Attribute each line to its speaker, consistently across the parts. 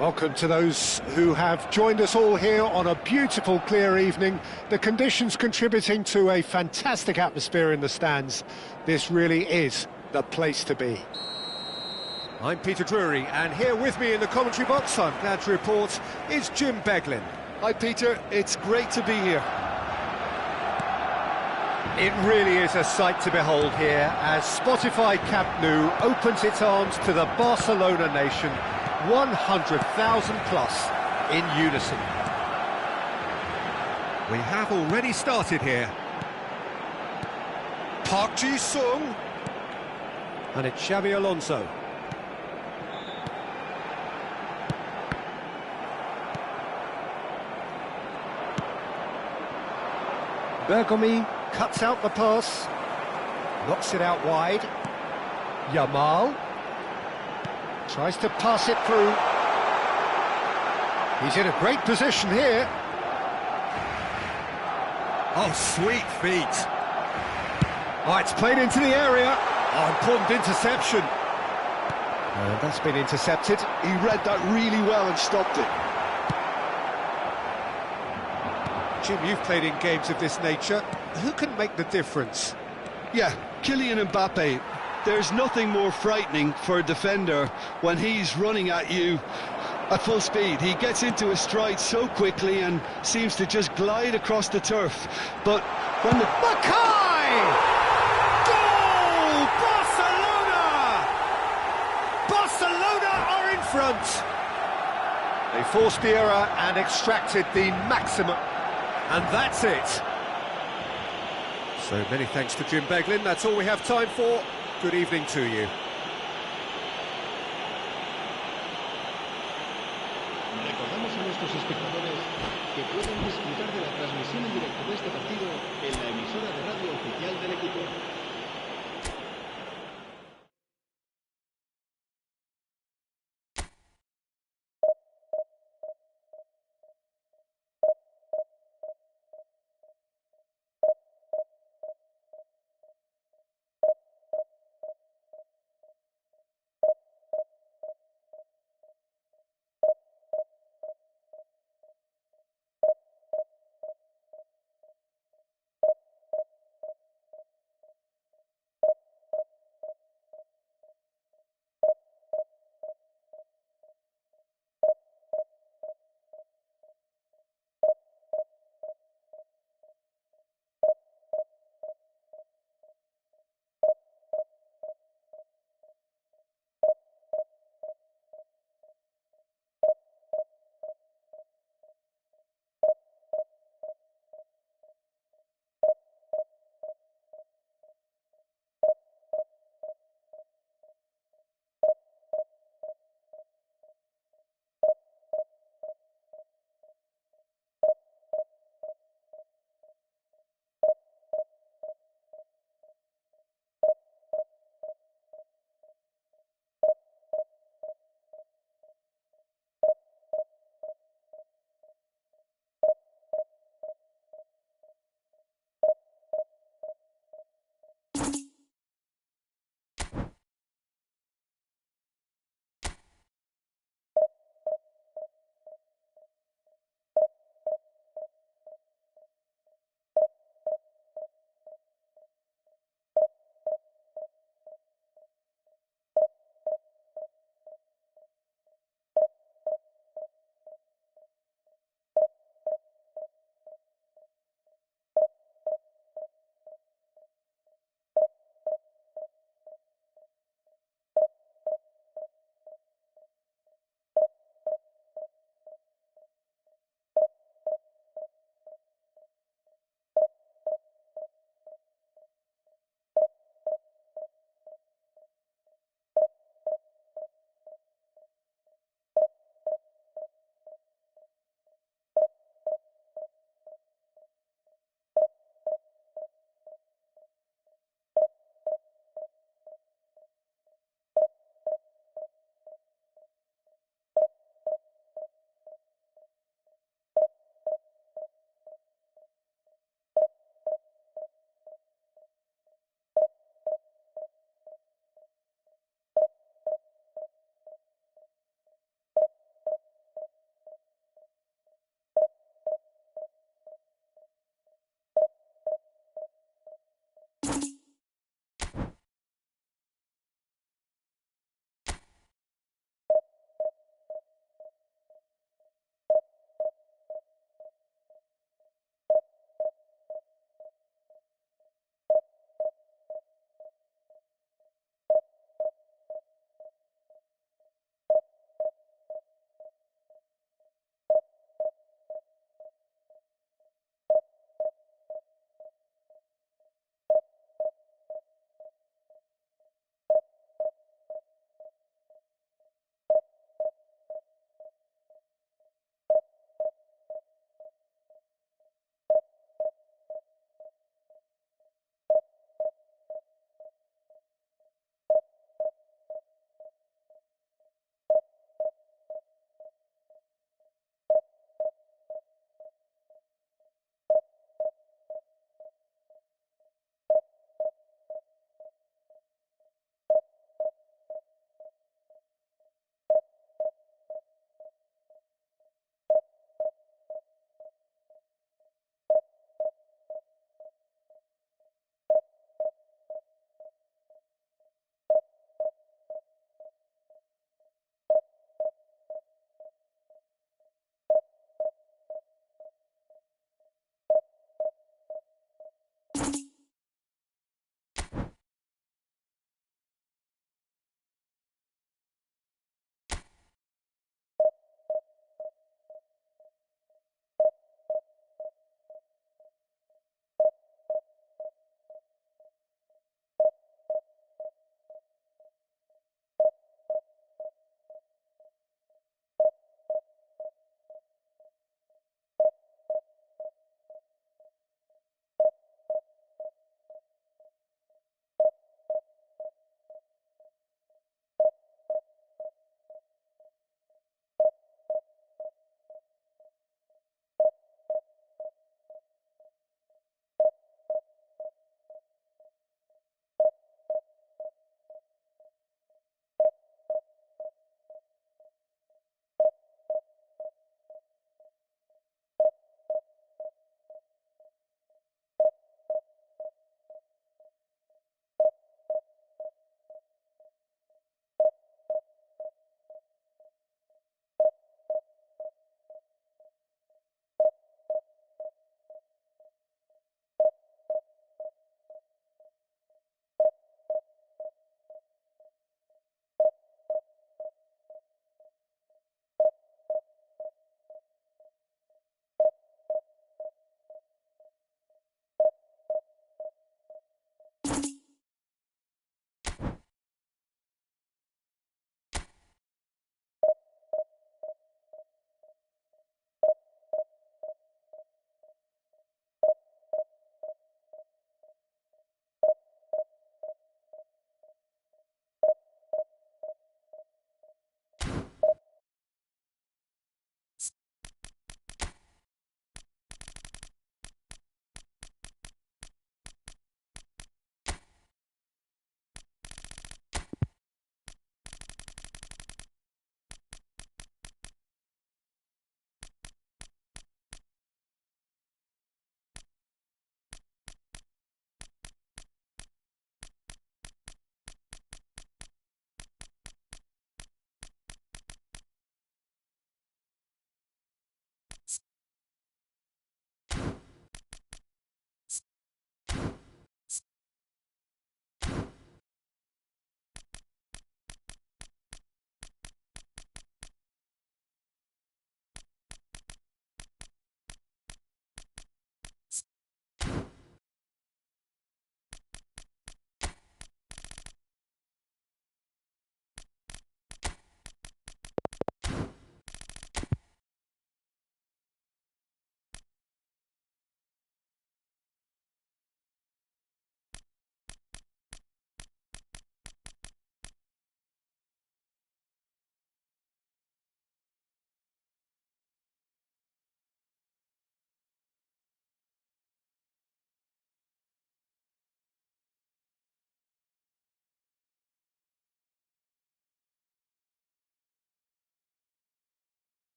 Speaker 1: Welcome to those who have joined us all here on a beautiful, clear evening. The conditions contributing to a fantastic atmosphere in the stands. This really is the place to be. I'm Peter Drury, and here with me in the commentary box, I'm glad to report, is Jim Beglin.
Speaker 2: Hi Peter, it's great to be here.
Speaker 1: It really is a sight to behold here as Spotify Camp Nou opens its arms to the Barcelona nation, 100,000 plus in unison. We have already started here.
Speaker 2: Park Ji-sung.
Speaker 1: And it's Xabi Alonso. Bergomi cuts out the pass, knocks it out wide. Yamal tries to pass it through. He's in a great position here. Oh, sweet feet. Oh, it's played into the area. Oh, important interception. And that's been intercepted.
Speaker 2: He read that really well and stopped it.
Speaker 1: Jim, you've played in games of this nature. Who can make the difference?
Speaker 2: Yeah, Kylian Mbappe. There's nothing more frightening for a defender when he's running at you at full speed. He gets into his stride so quickly and seems to just glide across the turf. But when the...
Speaker 1: Mackay! Goal! Barcelona! Barcelona are in front. They forced the error and extracted the maximum. And that's it. So many thanks to Jim Beglin. That's all we have time for. Good evening to you.
Speaker 3: Recordamos a nuestros espectadores que pueden disfrutar de la transmisión en directo de este partido en la emisora de radio oficial del equipo.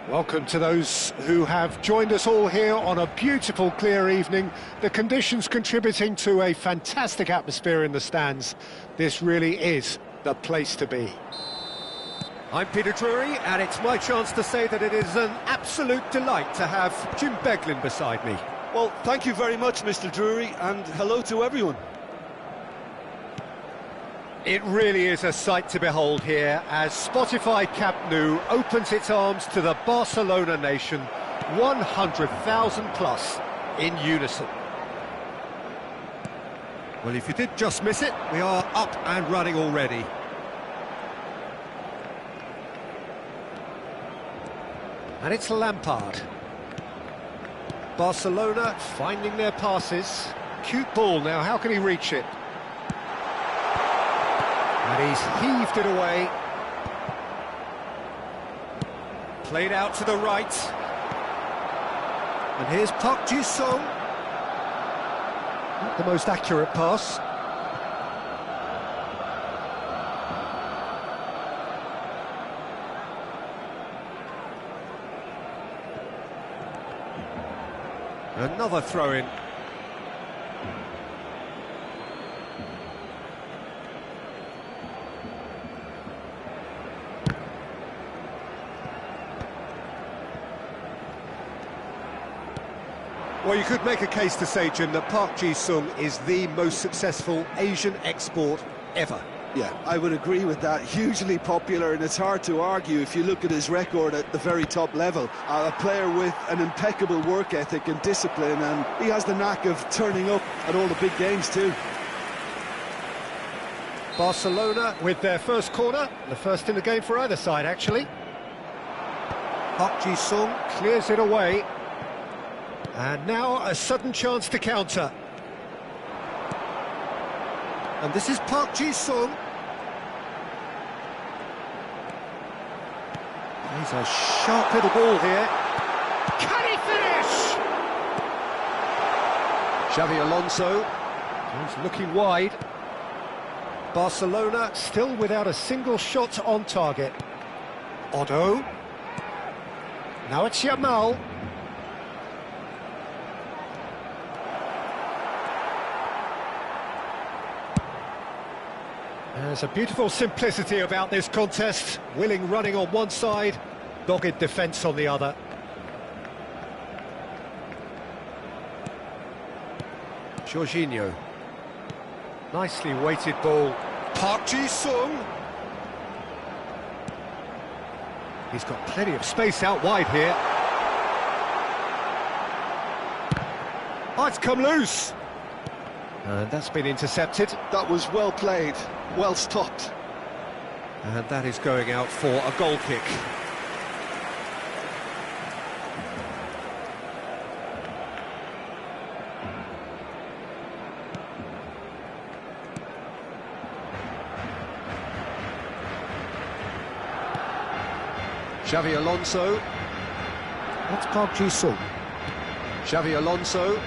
Speaker 1: Welcome to those who have joined us all here on a beautiful, clear evening. The conditions contributing to a fantastic atmosphere in the stands. This really is the place to be.
Speaker 4: I'm Peter Drury, and it's my chance to say that it is an absolute delight to have Jim Beglin beside me.
Speaker 2: Well, thank you very much, Mr. Drury, and hello to everyone.
Speaker 4: It really is a sight to behold here as Spotify Camp Nou opens its arms to the Barcelona nation, 100,000 plus in unison. Well, if you did just miss it, we are up and running already. And it's Lampard. Barcelona finding their passes. Cute ball now, how can he reach it? And he's heaved it away. Played out to the right. And here's Park Ji-sung. Not the most accurate pass. Another throw-in. Well, you could make a case to say, Jim, that Park Ji-sung is the most successful Asian export ever.
Speaker 2: Yeah, I would agree with that. Hugely popular, and it's hard to argue if you look at his record at the very top level. A player with an impeccable work ethic and discipline, and he has the knack of turning up at all the big games too.
Speaker 4: Barcelona with their first corner, the first in the game for either side, actually. Park Ji-sung clears it away. And now a sudden chance to counter. And this is Park Ji-sung. He's a sharp little ball here. Can he finish? Xavi Alonso. He's looking wide. Barcelona still without a single shot on target. Otto. Now it's Yamal. There's a beautiful simplicity about this contest. Willing running on one side, dogged defence on the other. Jorginho. Nicely weighted ball. Park Ji-sung. He's got plenty of space out wide here. Oh, it's come loose. And that's been intercepted.
Speaker 2: That was well played, well stopped.
Speaker 4: And that is going out for a goal kick. Xavi Alonso. That's Park Ji-sung. Xavi Alonso.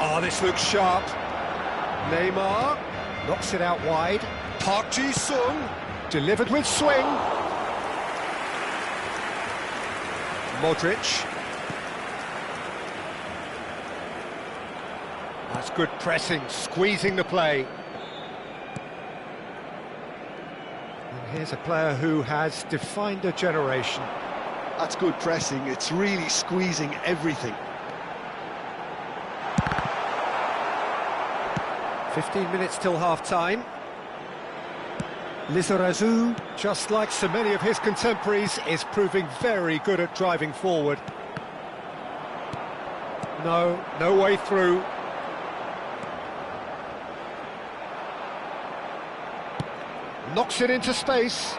Speaker 4: Oh, this looks sharp. Neymar knocks it out wide. Park Ji-sung delivered with swing. Modric. That's good pressing, squeezing the play. And here's a player who has defined a generation.
Speaker 2: That's good pressing, it's really squeezing everything.
Speaker 4: 15 minutes till half-time. Lizarazu, just like so many of his contemporaries, is proving very good at driving forward. No way through. Knocks it into space.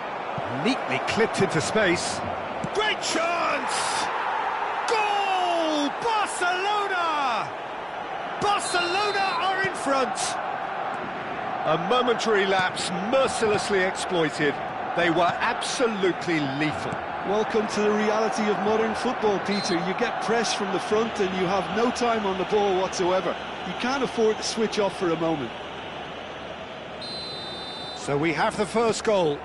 Speaker 4: Neatly clipped into space. Great chance! Goal! Barcelona! Barcelona are in front. A momentary lapse mercilessly exploited. They were absolutely lethal.
Speaker 2: Welcome to the reality of modern football, Peter. You get pressed from the front and you have no time on the ball whatsoever. You can't afford to switch off for a moment.
Speaker 4: So we have the first goal.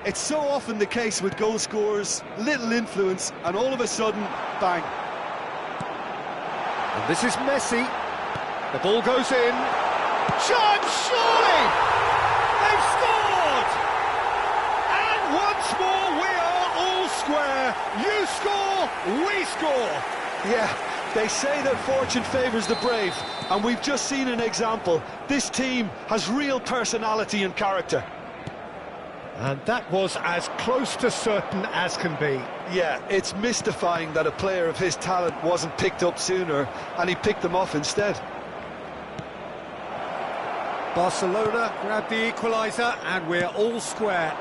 Speaker 2: It's so often the case with goal scorers, little influence, and all of a sudden, bang.
Speaker 4: And this is Messi. The ball goes in. Chance, surely! They've scored! And once more we are all square. You score, we score.
Speaker 2: Yeah, they say that fortune favours the brave, and we've just seen an example. This team has real personality and character.
Speaker 4: And that was as close to certain as can be.
Speaker 2: Yeah, it's mystifying that a player of his talent wasn't picked up sooner, and he picked them off instead.
Speaker 4: Barcelona grabbed the equaliser, and we're all square.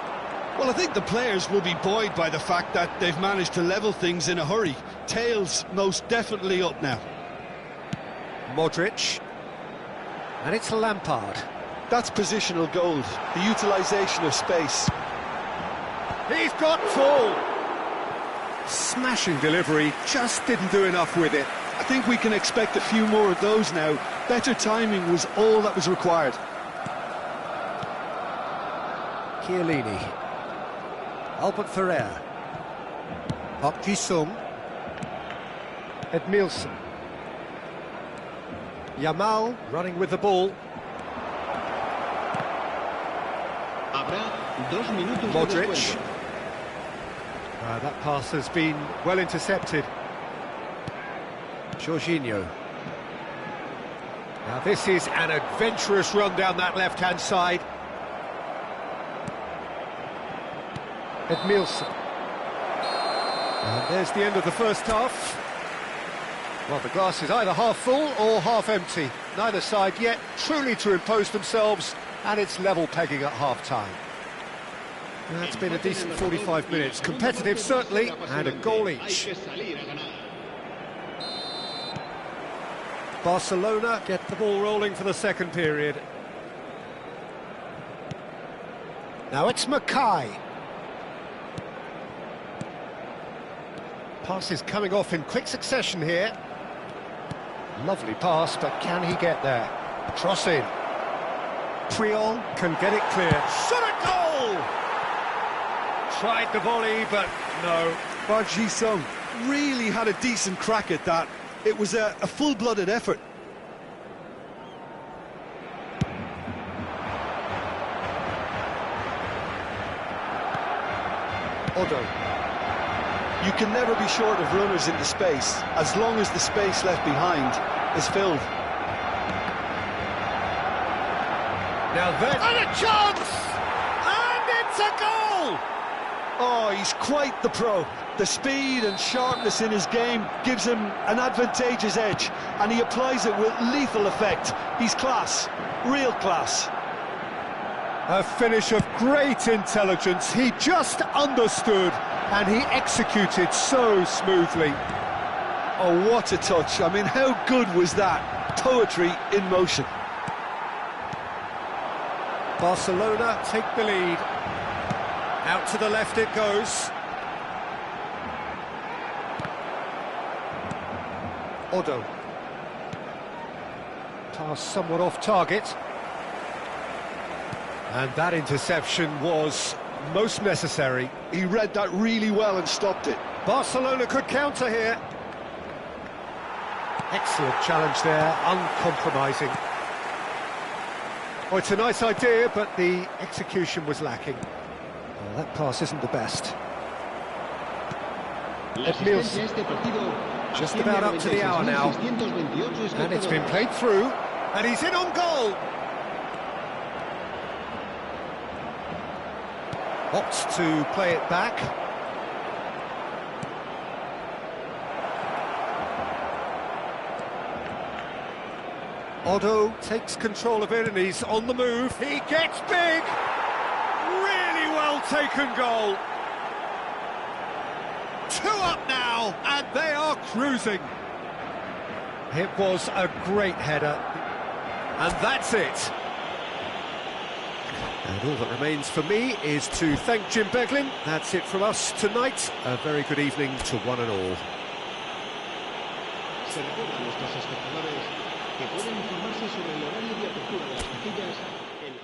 Speaker 2: Well, I think the players will be buoyed by the fact that they've managed to level things in a hurry. Tails most definitely up now.
Speaker 4: Modric. And it's Lampard.
Speaker 2: That's positional gold, the utilisation of space.
Speaker 4: He's got full. Smashing delivery, just didn't do enough with it.
Speaker 2: I think we can expect a few more of those now. Better timing was all that was required.
Speaker 4: Chiellini. Albert Ferrer. Park Ji-sung. Edmilson. Yamal running with the ball. Modric. That pass has been well intercepted. Jorginho. Now this is an adventurous run down that left-hand side. Edmilson. And there's the end of the first half. Well, the glass is either half full or half empty. Neither side yet truly to impose themselves, and it's level pegging at half-time. It's been a decent 45 minutes. Competitive, certainly, and a goal each. Barcelona get the ball rolling for the second period. Now it's Mackay. Passes coming off in quick succession here. Lovely pass, but can he get there? Cross in. Puyol can get it clear. Shot at goal! Tried the volley, but no.
Speaker 2: Park Ji-sung really had a decent crack at that. It was a full-blooded effort.
Speaker 4: Odo.
Speaker 2: You can never be short of runners into space, as long as the space left behind is filled.
Speaker 4: Now then, and a chance! And it's a goal!
Speaker 2: Oh, he's quite the pro. The speed and sharpness in his game gives him an advantageous edge, and he applies it with lethal effect. He's class, real class.
Speaker 4: A finish of great intelligence. He just understood, and he executed so smoothly.
Speaker 2: Oh, what a touch. I mean, how good was that? Poetry in motion.
Speaker 4: Barcelona take the lead. Out to the left it goes. Odo. Pass somewhat off target. And that interception was most necessary.
Speaker 2: He read that really well and stopped it.
Speaker 4: Barcelona could counter here. Excellent challenge there, uncompromising. Oh, it's a nice idea, but the execution was lacking. Well, that pass isn't the best. Edmilson. Just about up to the hour now. And it's been played through, and he's in on goal. Opts to play it back. Odo takes control of it and he's on the move. He gets big! Really well taken goal. 2 up now, and they are cruising. It was a great header. And that's it. And all that remains for me is to thank Jim Beglin. That's it from us tonight. A very good evening to one and all.
Speaker 3: Se recuerda a nuestros espectadores que pueden informarse sobre el horario de apertura de las taquillas en la...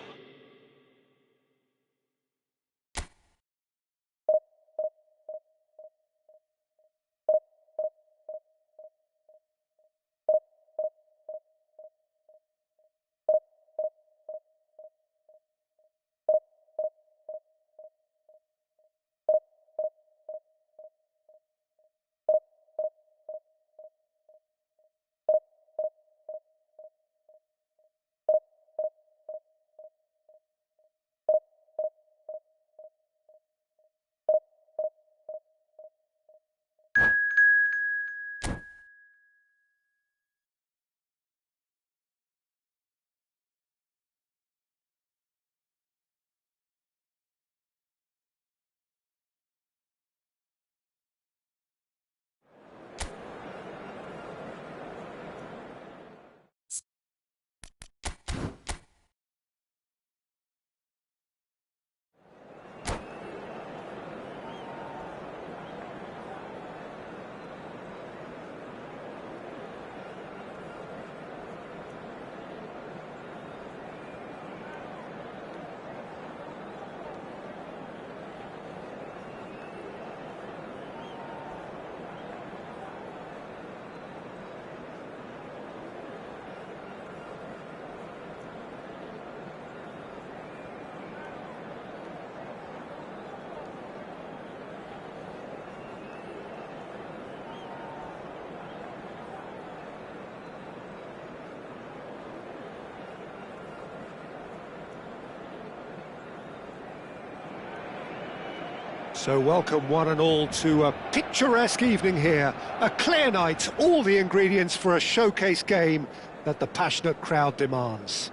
Speaker 1: So welcome one and all to a picturesque evening here. A clear night, all the ingredients for a showcase game that the passionate crowd demands.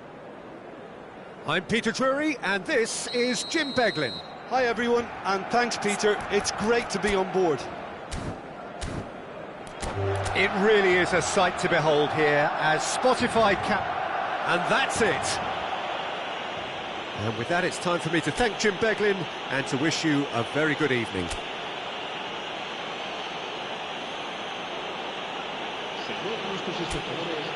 Speaker 4: I'm Peter Drury, and this is Jim Beglin.
Speaker 2: Hi everyone, and thanks Peter, it's great to be on board.
Speaker 4: It really is a sight to behold here as Spotify and that's it. And with that, it's time for me to thank Jim Beglin and to wish you a very good evening.
Speaker 3: Se ruega a nuestros espectadores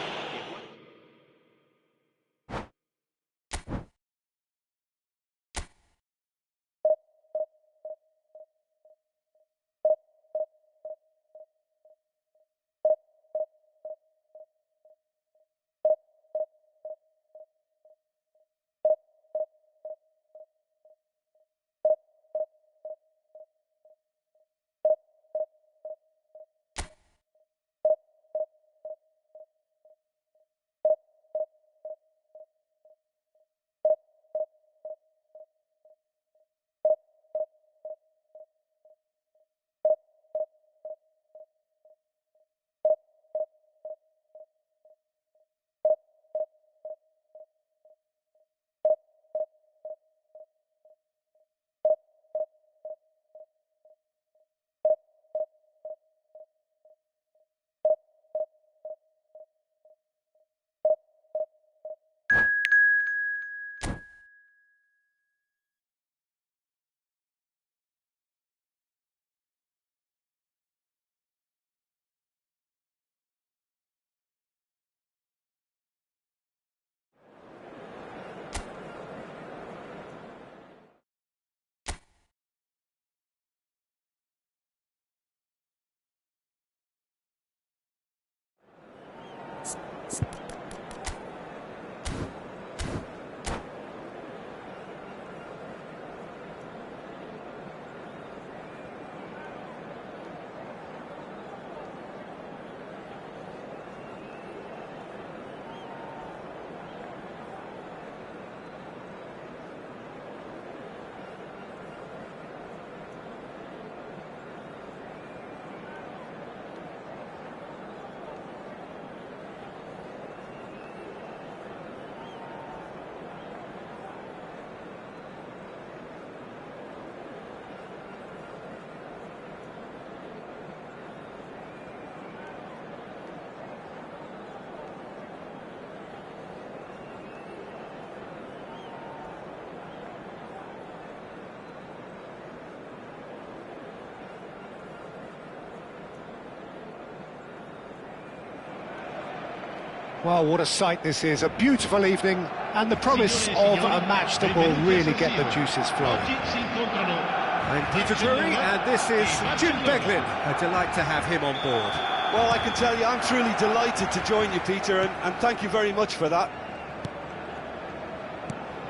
Speaker 1: Well, what a sight this is, a beautiful evening, and the promise of a match that will really get the juices flowing.
Speaker 4: I'm Peter Drury, and this is Jim Beglin. A delight to have him on board.
Speaker 2: Well, I can tell you, I'm truly delighted to join you, Peter, and thank you very much for that.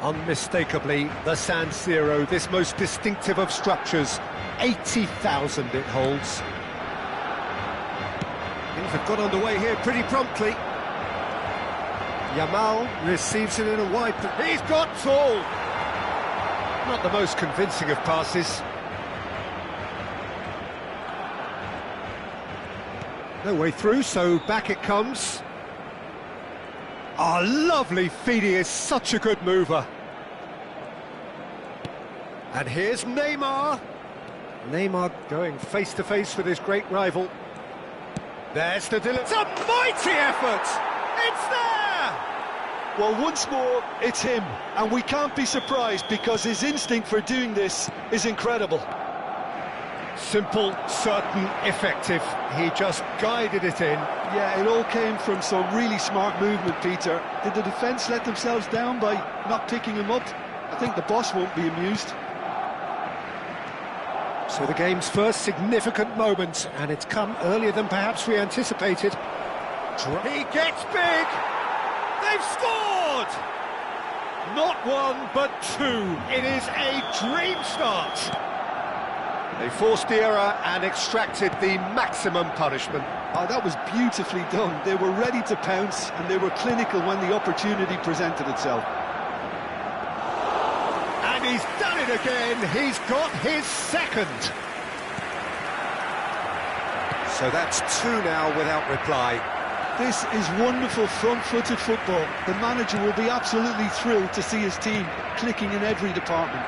Speaker 4: Unmistakably, the San Siro, this most distinctive of structures. 80,000 it holds. Things have got underway here pretty promptly. Yamal receives it in a wide... He's got all! Not the most convincing of passes. No way through, so back it comes. Ah, lovely feed, he is such a good mover. And here's Neymar. Neymar going face-to-face with his great rival. There's the delivery. It's a mighty effort! It's there!
Speaker 2: Well, once more, it's him, and we can't be surprised because his instinct for doing this is incredible.
Speaker 4: Simple, certain, effective. He just guided it in.
Speaker 2: Yeah, it all came from some really smart movement, Peter. Did the defence let themselves down by not picking him up? I think the boss won't be amused.
Speaker 1: So the game's first significant moment, and it's come earlier than perhaps we anticipated.
Speaker 4: He gets big! They've scored! Not one, but two. It is a dream start. They forced the error and extracted the maximum punishment.
Speaker 2: Oh, that was beautifully done. They were ready to pounce, and they were clinical when the opportunity presented itself.
Speaker 4: And he's done it again. He's got his second. So that's two now without reply.
Speaker 2: This is wonderful front-footed football. The manager will be absolutely thrilled to see his team clicking in every department.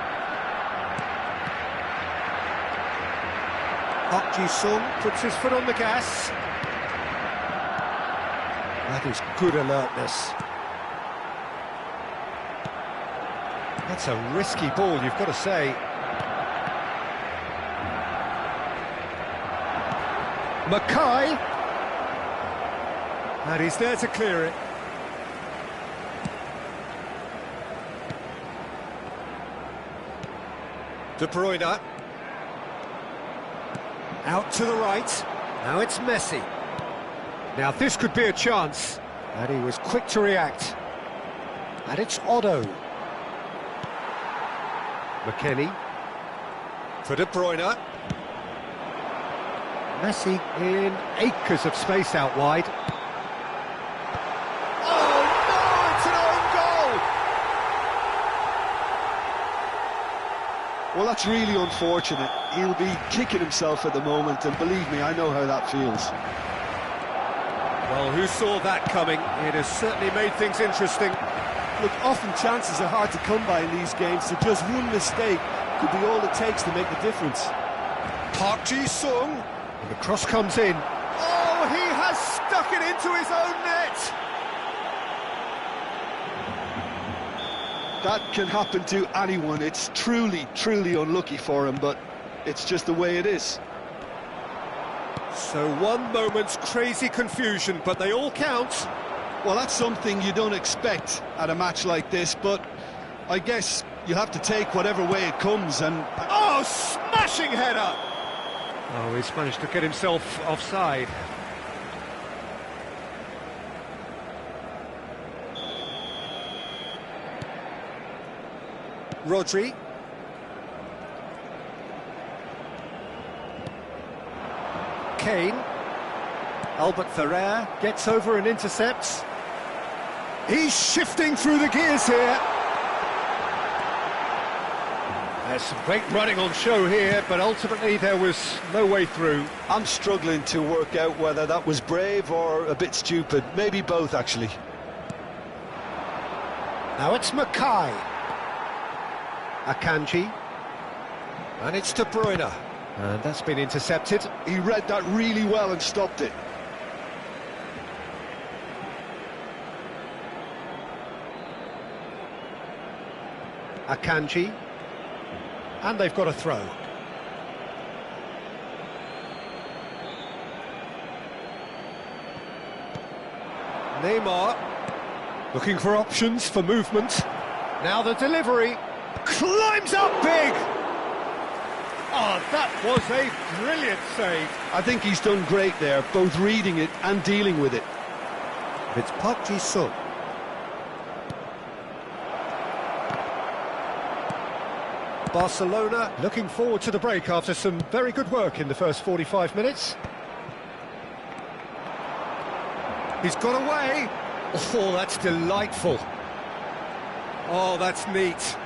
Speaker 4: Park Ji-sung puts his foot on the gas. That is good alertness. That's a risky ball, you've got to say. Mackay. And he's there to clear it. De Bruyne. Out to the right. Now it's Messi. Now this could be a chance. And he was quick to react. And it's Otto. McKennie. For De Bruyne. Messi in acres of space out wide. Oh no, it's an own goal!
Speaker 2: Well, that's really unfortunate. He'll be kicking himself at the moment, and believe me, I know how that feels.
Speaker 4: Well, who saw that coming? It has certainly made things interesting.
Speaker 2: Look, often chances are hard to come by in these games, so just one mistake could be all it takes to make the difference.
Speaker 4: Park Ji-sung. The cross comes in. Oh, he has stuck it into his own net!
Speaker 2: That can happen to anyone. It's truly, truly unlucky for him, but it's just the way it is.
Speaker 4: So one moment's crazy confusion, but they all count.
Speaker 2: Well, that's something you don't expect at a match like this, but I guess you have to take whatever way it comes, and...
Speaker 4: Oh, smashing header! Oh, he's managed to get himself offside. Rodri. Kane. Albert Ferrer gets over and intercepts. He's shifting through the gears here. There's some great running on show here, but ultimately there was no way through.
Speaker 2: I'm struggling to work out whether that was brave or a bit stupid. Maybe both, actually.
Speaker 4: Now it's Mackay. Akanji. And it's De Bruyne. And that's been intercepted.
Speaker 2: He read that really well and stopped it.
Speaker 4: Akanji. And they've got a throw. Neymar, looking for options for movement. Now the delivery, climbs up big! Oh, that was a brilliant save.
Speaker 2: I think he's done great there, both reading it and dealing with it.
Speaker 4: It's Park Ji-sung. Barcelona looking forward to the break after some very good work in the first 45 minutes. He's got away. Oh, that's delightful. Oh, that's neat.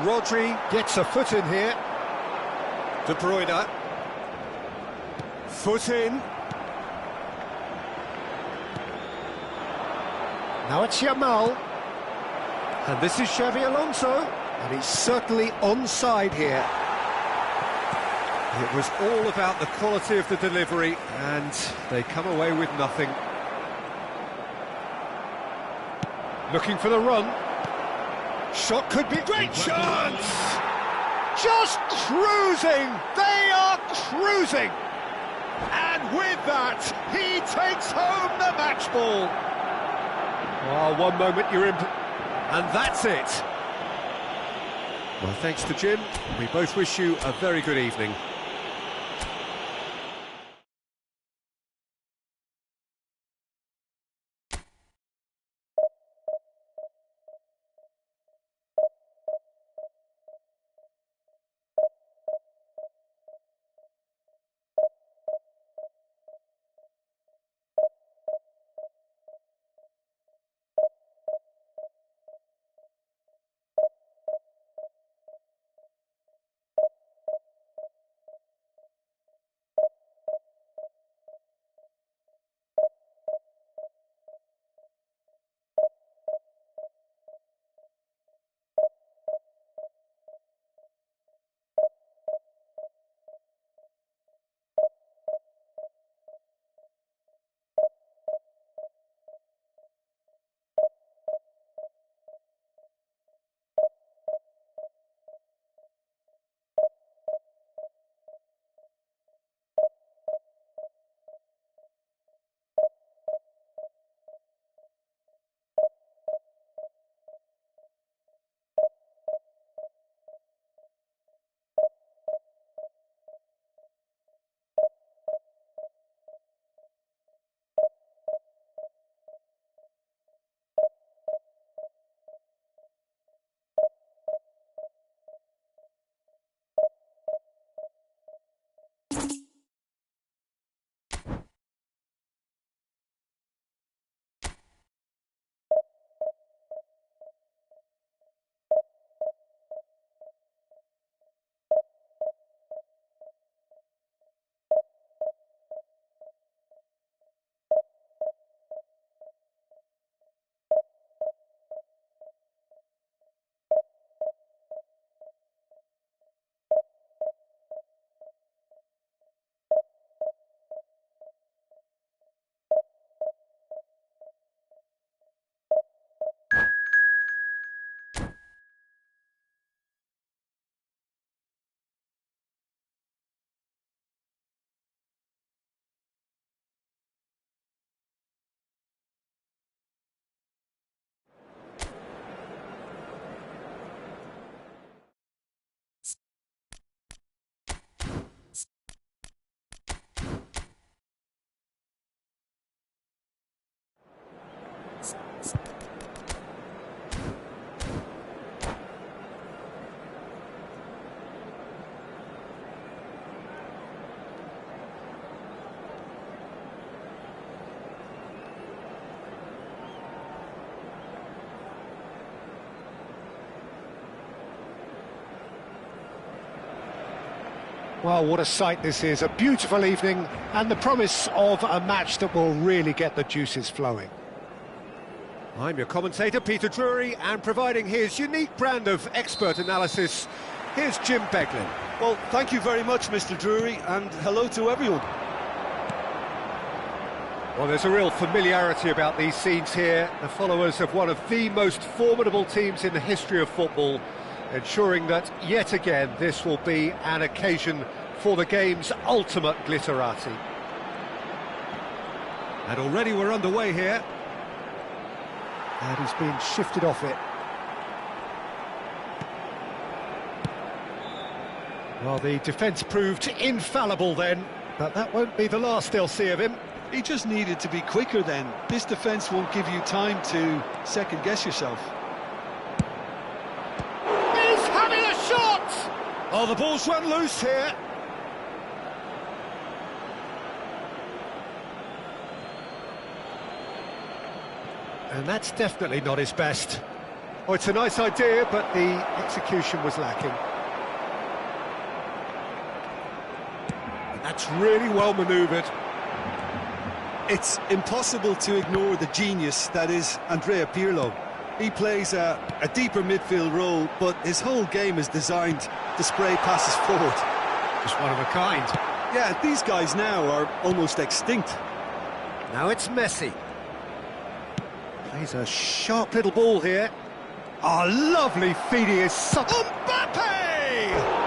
Speaker 4: Rodri gets a foot in here. De Bruyne. Foot in. Now it's Yamal. And this is Xavi Alonso. And he's certainly onside here. It was all about the quality of the delivery, and they come away with nothing. Looking for the run. Shot could be great chance! Just cruising! They are cruising! And with that, he takes home the match ball. Oh, one moment you're in... And that's it. Well, thanks to Jim. We both wish you a very good evening.
Speaker 1: Well, what a sight this is, a beautiful evening and the promise of a match that will really get the juices flowing.
Speaker 4: I'm your commentator, Peter Drury, and providing his unique brand of expert analysis, here's Jim Beglin.
Speaker 2: Well, thank you very much, Mr. Drury, and hello to everyone.
Speaker 4: Well, there's a real familiarity about these scenes here, the followers of one of the most formidable teams in the history of football, ensuring that, yet again, this will be an occasion for the game's ultimate glitterati. And already we're underway here. And he's been shifted off it. Well, the defence proved infallible then, but that won't be the last they'll see of him.
Speaker 2: He just needed to be quicker then. This defence won't give you time to second-guess yourself.
Speaker 4: He's having a shot! Oh, the ball's run loose here. And that's definitely not his best. Oh, it's a nice idea, but the execution was lacking. And that's really well manoeuvred.
Speaker 2: It's impossible to ignore the genius that is Andrea Pirlo. He plays a deeper midfield role, but his whole game is designed to spray passes forward.
Speaker 4: Just one of a kind.
Speaker 2: Yeah, these guys now are almost extinct.
Speaker 4: Now it's Messi. Plays a sharp little ball here. Oh, lovely feed, he is such...
Speaker 2: Mbappe!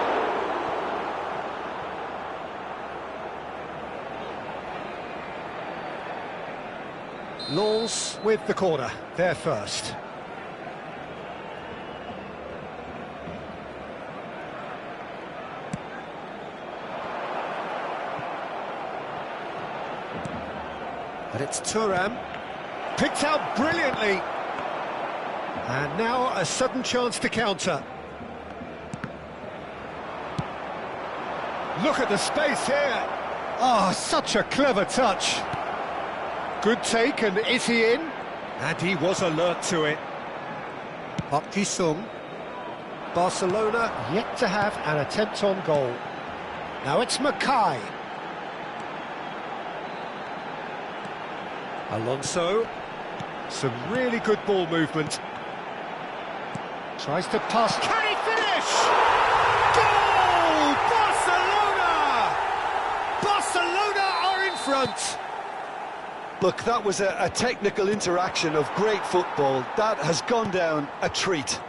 Speaker 4: Lens with the corner, there first. And it's Thuram. Picked out brilliantly. And now a sudden chance to counter. Look at the space here. Oh, such a clever touch. Good take, and is he in? And he was alert to it. Park Ji-sung. Barcelona yet to have an attempt on goal. Now it's Mackay. Alonso. Some really good ball movement. Tries to pass. Can he finish? Goal! Barcelona! Barcelona are in front.
Speaker 2: Look, that was a technical interaction of great football. That has gone down a treat.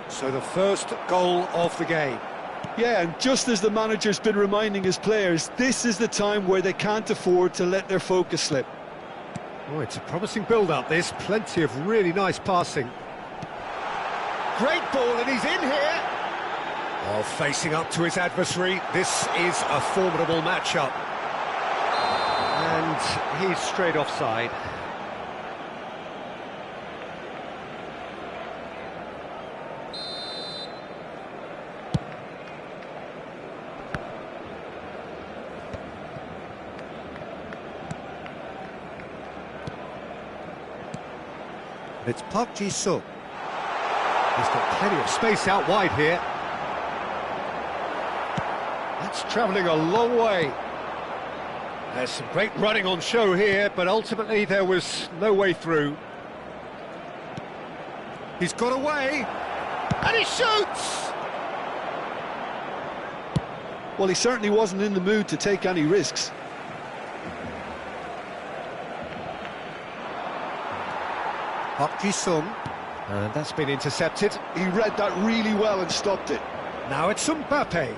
Speaker 4: So the first goal of the game.
Speaker 2: Yeah, and just as the manager's been reminding his players, this is the time where they can't afford to let their focus slip.
Speaker 4: Oh, it's a promising build-up, this. Plenty of really nice passing. Great ball, and he's in here. Oh, facing up to his adversary. This is a formidable matchup. And he's straight offside. It's Park Ji-sung. He's got plenty of space out wide here. That's travelling a long way. There's some great running on show here, but ultimately there was no way through. He's got away, and he shoots!
Speaker 2: Well, he certainly wasn't in the mood to take any risks.
Speaker 4: Park Ji-sung, and that's been intercepted.
Speaker 2: He read that really well and stopped it.
Speaker 4: Now it's Mbappe.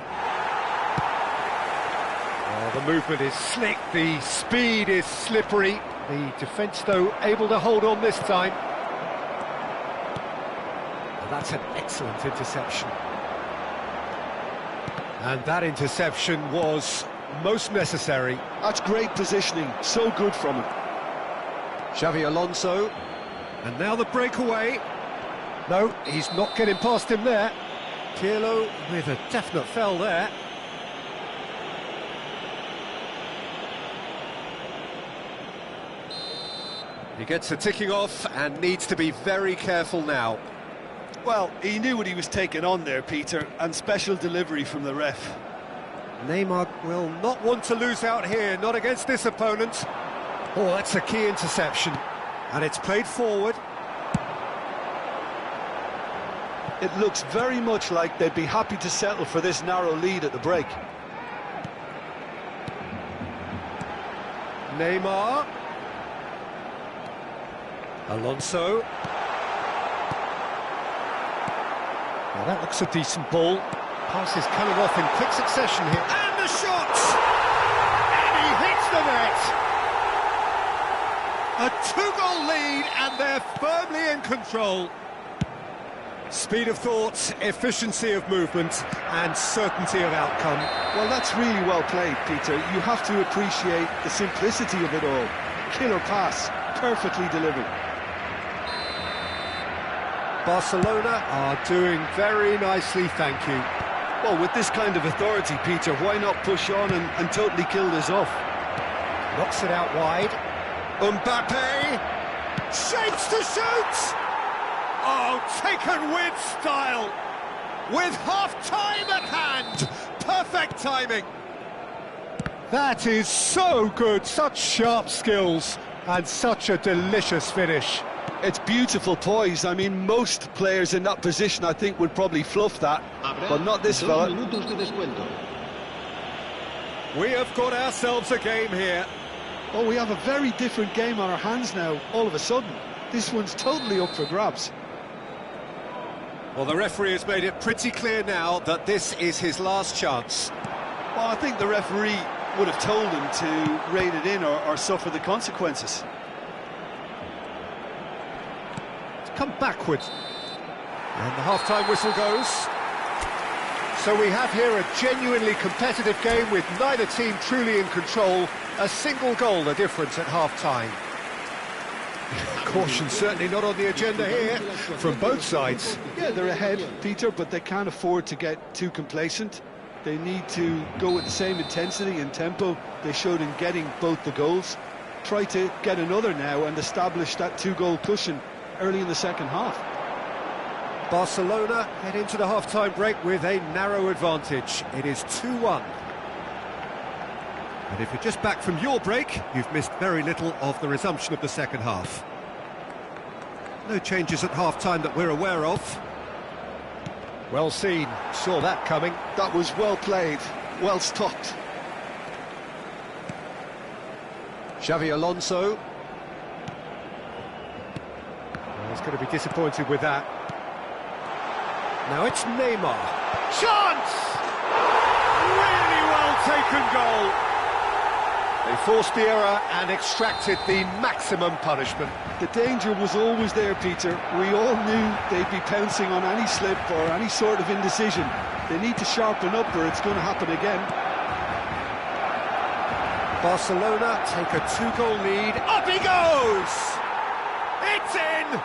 Speaker 4: Oh, the movement is slick, the speed is slippery. The defence, though, able to hold on this time. And that's an excellent interception. And that interception was most necessary.
Speaker 2: That's great positioning, so good from him.
Speaker 4: Xavi Alonso. And now the breakaway. No, he's not getting past him there. Pirlo with a definite foul there. He gets a ticking off and needs to be very careful now.
Speaker 2: Well, he knew what he was taking on there, Peter, and special delivery from the ref.
Speaker 4: Neymar will not want to lose out here, not against this opponent. Oh, that's a key interception. And it's played forward.
Speaker 2: It looks very much like they'd be happy to settle for this narrow lead at the break.
Speaker 4: Neymar. Alonso. Now that looks a decent ball. Pass is coming off in quick succession here. And the shot! And he hits the net! A two-goal lead, and they're firmly in control. Speed of thought, efficiency of movement, and certainty of outcome.
Speaker 2: Well, that's really well played, Peter. You have to appreciate the simplicity of it all. Killer pass, perfectly delivered.
Speaker 4: Barcelona are doing very nicely, thank you.
Speaker 2: Well, with this kind of authority, Peter, why not push on and totally kill this off?
Speaker 4: Knocks it out wide. Mbappe shapes to shoot! Oh, taken with style! With half-time at hand! Perfect timing! That is so good, such sharp skills, and such a delicious finish.
Speaker 2: It's beautiful poise. I mean, most players in that position, I think, would probably fluff that, but not this fella.
Speaker 4: We have got ourselves a game here.
Speaker 2: Oh, we have a very different game on our hands now, all of a sudden. This one's totally up for grabs.
Speaker 4: Well, the referee has made it pretty clear now that this is his last chance.
Speaker 2: Well, I think the referee would have told him to rein it in or suffer the consequences.
Speaker 4: Come backwards. And the half-time whistle goes. So we have here a genuinely competitive game with neither team truly in control. A single goal the difference at half-time. Caution certainly not on the agenda here from both sides.
Speaker 2: Yeah, they're ahead, Peter, but they can't afford to get too complacent. They need to go with the same intensity and tempo they showed in getting both the goals. Try to get another now and establish that two-goal cushion early in the second half.
Speaker 4: Barcelona head into the half-time break with a narrow advantage. It is 2-1. And if you're just back from your break, you've missed very little of the resumption of the second half. No changes at half-time that we're aware of. Well seen, saw that coming.
Speaker 2: That was well played, well stopped.
Speaker 4: Xavi Alonso. Well, he's going to be disappointed with that. Now it's Neymar. Chance! Really well taken goal. They forced the error and extracted the maximum punishment.
Speaker 2: The danger was always there, Peter. We all knew they'd be pouncing on any slip or any sort of indecision. They need to sharpen up or it's going to happen again.
Speaker 4: Barcelona take a two-goal lead. Up he goes! It's in!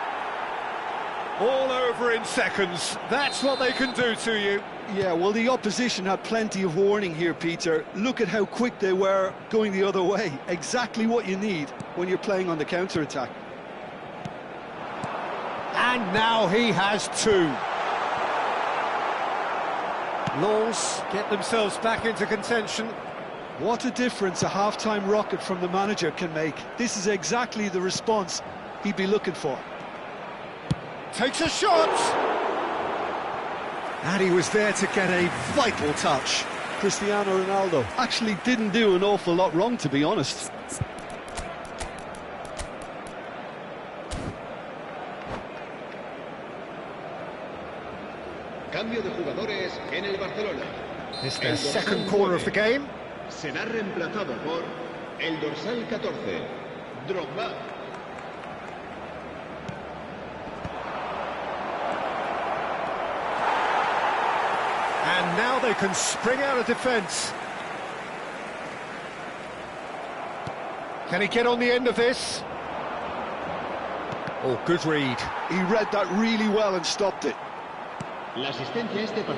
Speaker 4: All over in seconds. That's what they can do to you.
Speaker 2: Yeah, well, the opposition had plenty of warning here, Peter. Look at how quick they were going the other way. Exactly what you need when you're playing on the counter-attack.
Speaker 4: And now he has two. Lens get themselves back into contention.
Speaker 2: What a difference a half-time rocket from the manager can make. This is exactly the response he'd be looking for.
Speaker 4: Takes a shot! And he was there to get a vital touch.
Speaker 2: Cristiano Ronaldo actually didn't do an awful lot wrong, to be honest.
Speaker 3: Cambio de jugadores en el Barcelona.
Speaker 4: It's their second corner of the game.
Speaker 3: Será reemplazado por el dorsal 14, Drogba.
Speaker 4: And now they can spring out of defence. Can he get on the end of this? Oh, good read.
Speaker 2: He read that really well and stopped it.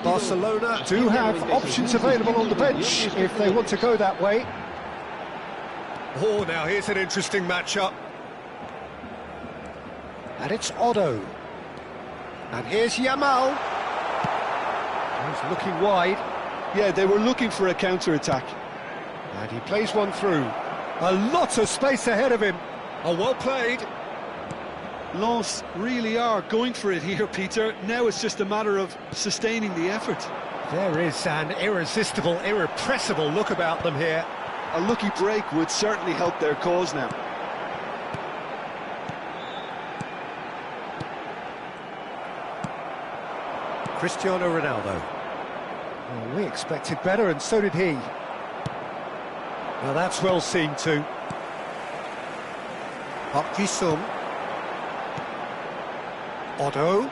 Speaker 4: Barcelona do have options available on the bench if they want to go that way. Oh, now here's an interesting matchup. And it's Otto. And here's Yamal. He's looking wide.
Speaker 2: Yeah, they were looking for a counter-attack.
Speaker 4: And he plays one through. A lot of space ahead of him. Oh, well played.
Speaker 2: Lens really are going for it here, Peter. Now it's just a matter of sustaining the effort.
Speaker 4: There is an irresistible, irrepressible look about them here.
Speaker 2: A lucky break would certainly help their cause now.
Speaker 4: Cristiano Ronaldo. Well, we expected better, and so did he. Well, that's well seen too. Park Ji-sung. Otto.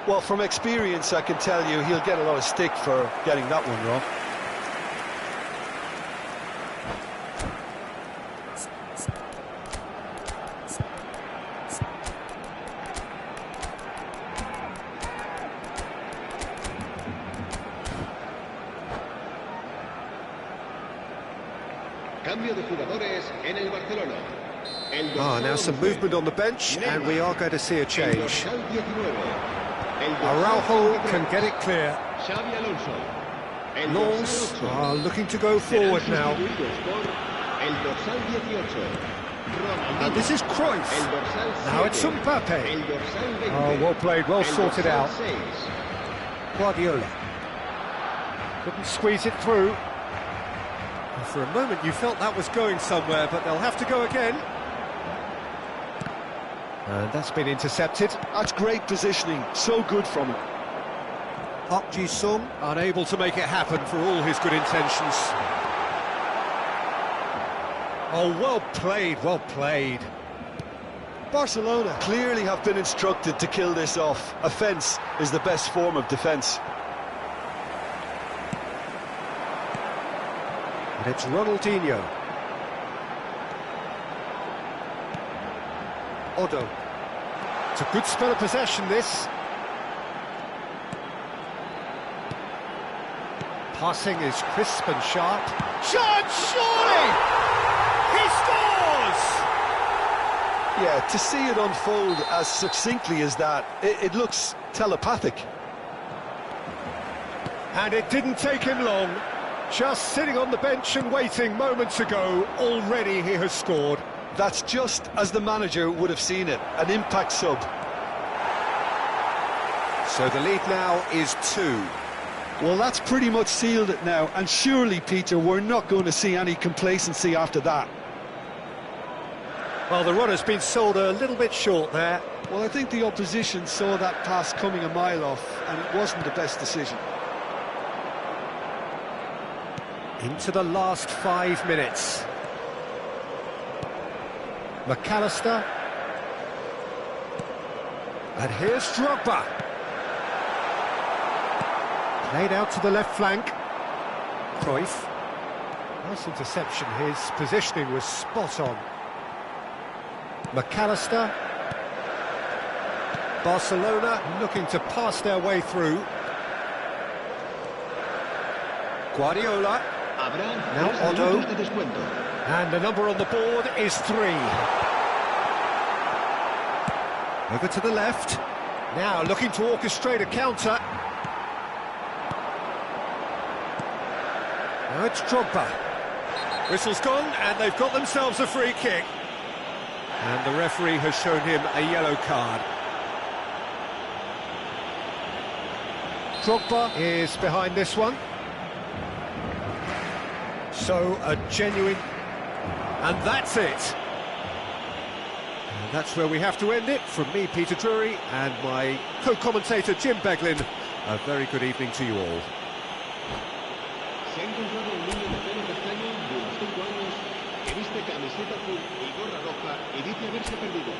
Speaker 2: Well, from experience, I can tell you he'll get a lot of stick for getting that one wrong.
Speaker 3: Cambio de jugadores en el Barcelona.
Speaker 4: Now some movement on the bench, and we are going to see a change.
Speaker 3: El dorsal 19.
Speaker 4: Araujo can get it clear.
Speaker 3: Xavi Alonso. El
Speaker 4: Lons
Speaker 3: dorsal 8.
Speaker 4: are looking to go
Speaker 3: Serán
Speaker 4: forward now.
Speaker 3: sustituidos por el dorsal 18. Ronaldinho.
Speaker 4: And this is Cruyff.
Speaker 3: El dorsal 7.
Speaker 4: Now it's Mbappe.
Speaker 3: El dorsal 20.
Speaker 4: Oh, well played, well
Speaker 3: El
Speaker 4: sorted
Speaker 3: dorsal
Speaker 4: out.
Speaker 3: 6.
Speaker 4: Guardiola. Couldn't squeeze it through. And for a moment you felt that was going somewhere, but they'll have to go again. And that's been intercepted.
Speaker 2: That's great positioning, so good from him.
Speaker 4: Park Ji-sung unable to make it happen for all his good intentions. Oh, well played, well played.
Speaker 2: Barcelona clearly have been instructed to kill this off. Offence is the best form of defence.
Speaker 4: And it's Ronaldinho. Otto. It's a good spell of possession, this. Passing is crisp and sharp. Chance, surely! He scores!
Speaker 2: Yeah, to see it unfold as succinctly as that, it looks telepathic.
Speaker 4: And it didn't take him long. Just sitting on the bench and waiting moments ago, already he has scored.
Speaker 2: That's just as the manager would have seen it, an impact sub.
Speaker 4: So the lead now is 2.
Speaker 2: Well, that's pretty much sealed it now, and surely, Peter, we're not going to see any complacency after that.
Speaker 4: Well, the runner's been sold a little bit short there.
Speaker 2: Well, I think the opposition saw that pass coming a mile off, and it wasn't the best decision.
Speaker 4: Into the last 5 minutes. McAllister. And here's Drogba. Played out to the left flank. Cruyff. Nice interception, his positioning was spot on. McAllister. Barcelona looking to pass their way through. Guardiola. Now Otto. And the number on the board is 3. Over to the left. Now looking to orchestrate a counter. Now it's Drogba. Whistle's gone, and they've got themselves a free kick. And the referee has shown him a yellow card. Drogba is behind this one. So a genuine... And that's it. And that's where we have to end it. From me, Peter Drury, and my co-commentator, Jim Beglin. A very good evening to you all.
Speaker 3: Se ha encontrado un niño de pelo castaño de unos 5 años que viste camiseta azul y gorra roja y dice haberse perdido.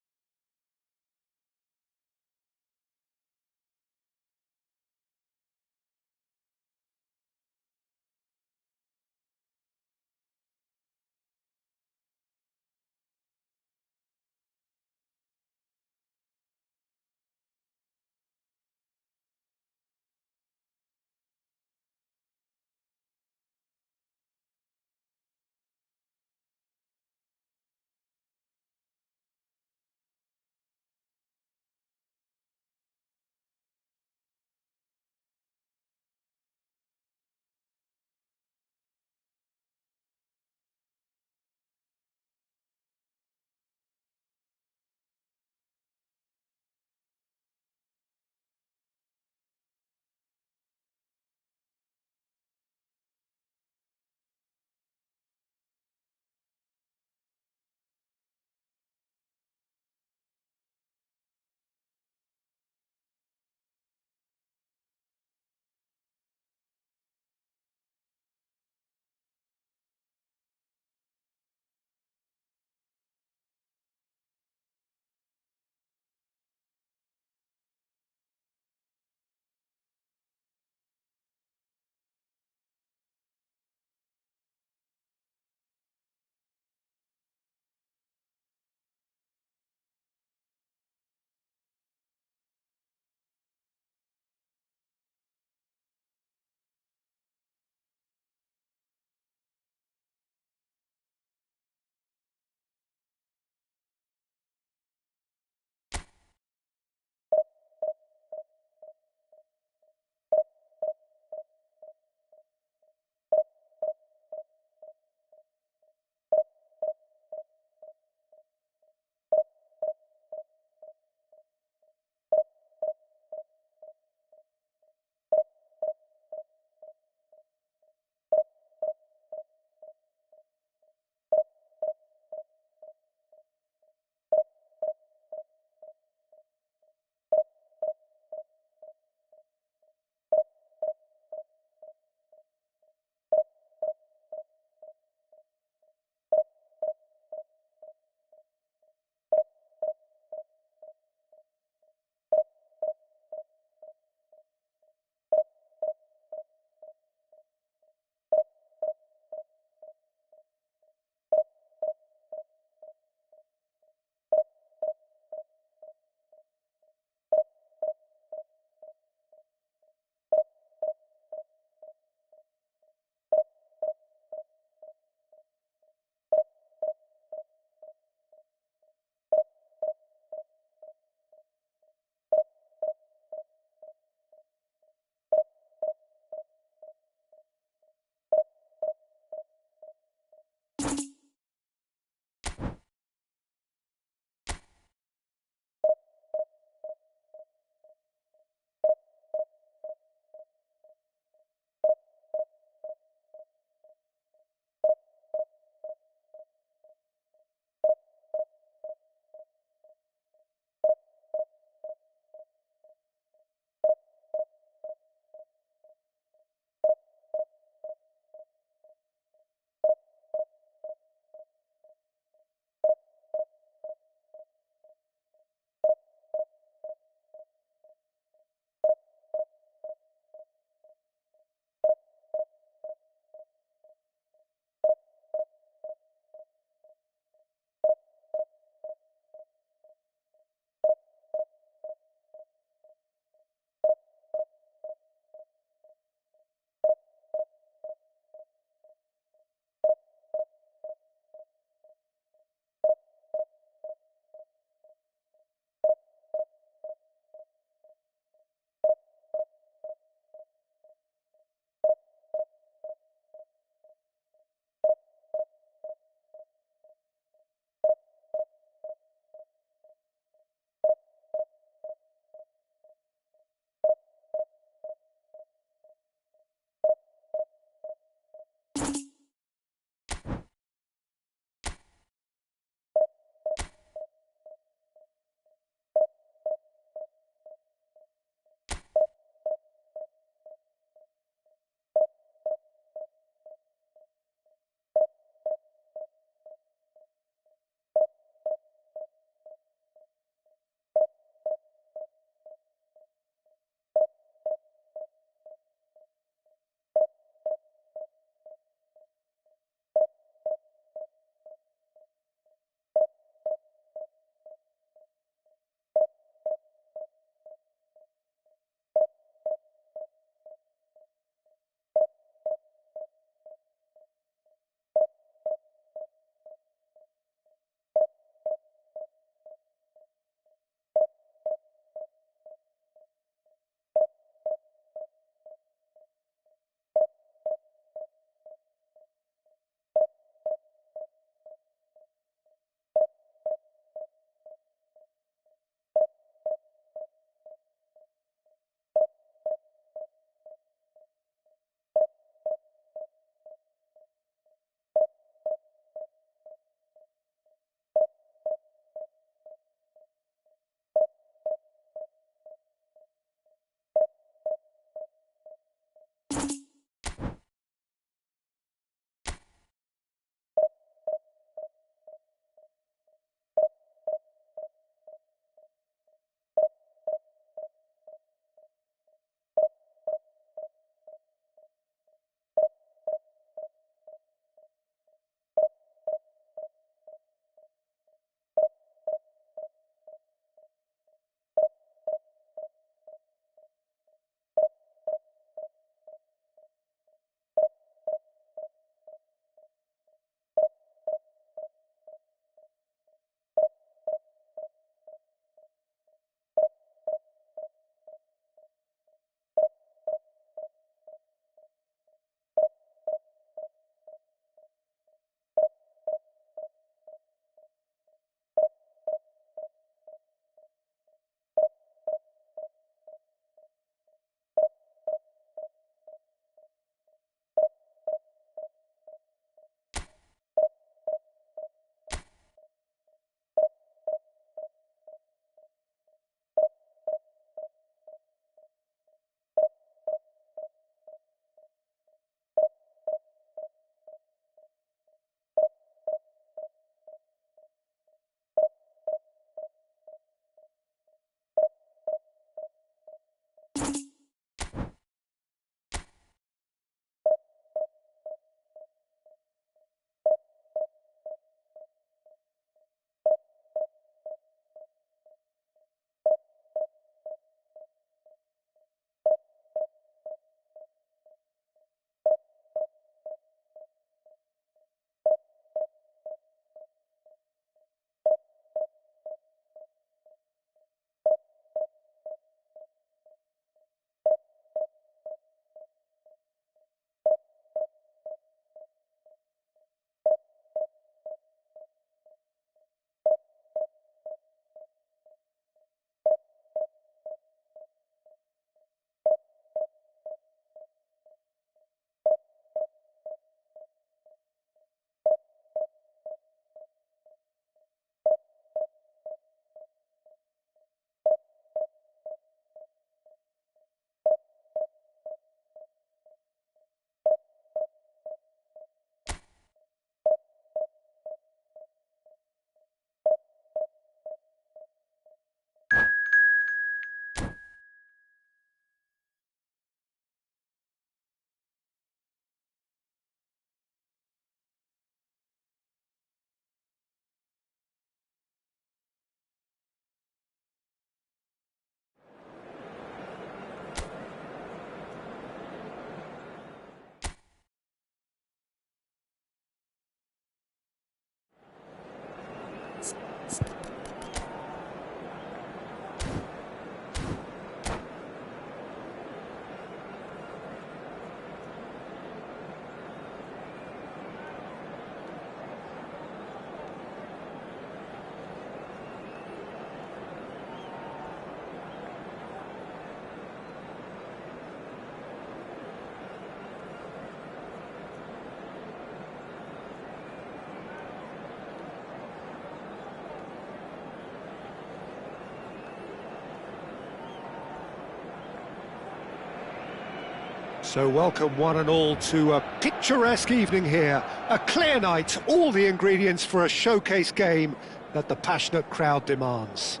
Speaker 1: So welcome one and all to a picturesque evening here. A clear night, all the ingredients for a showcase game that the passionate crowd demands.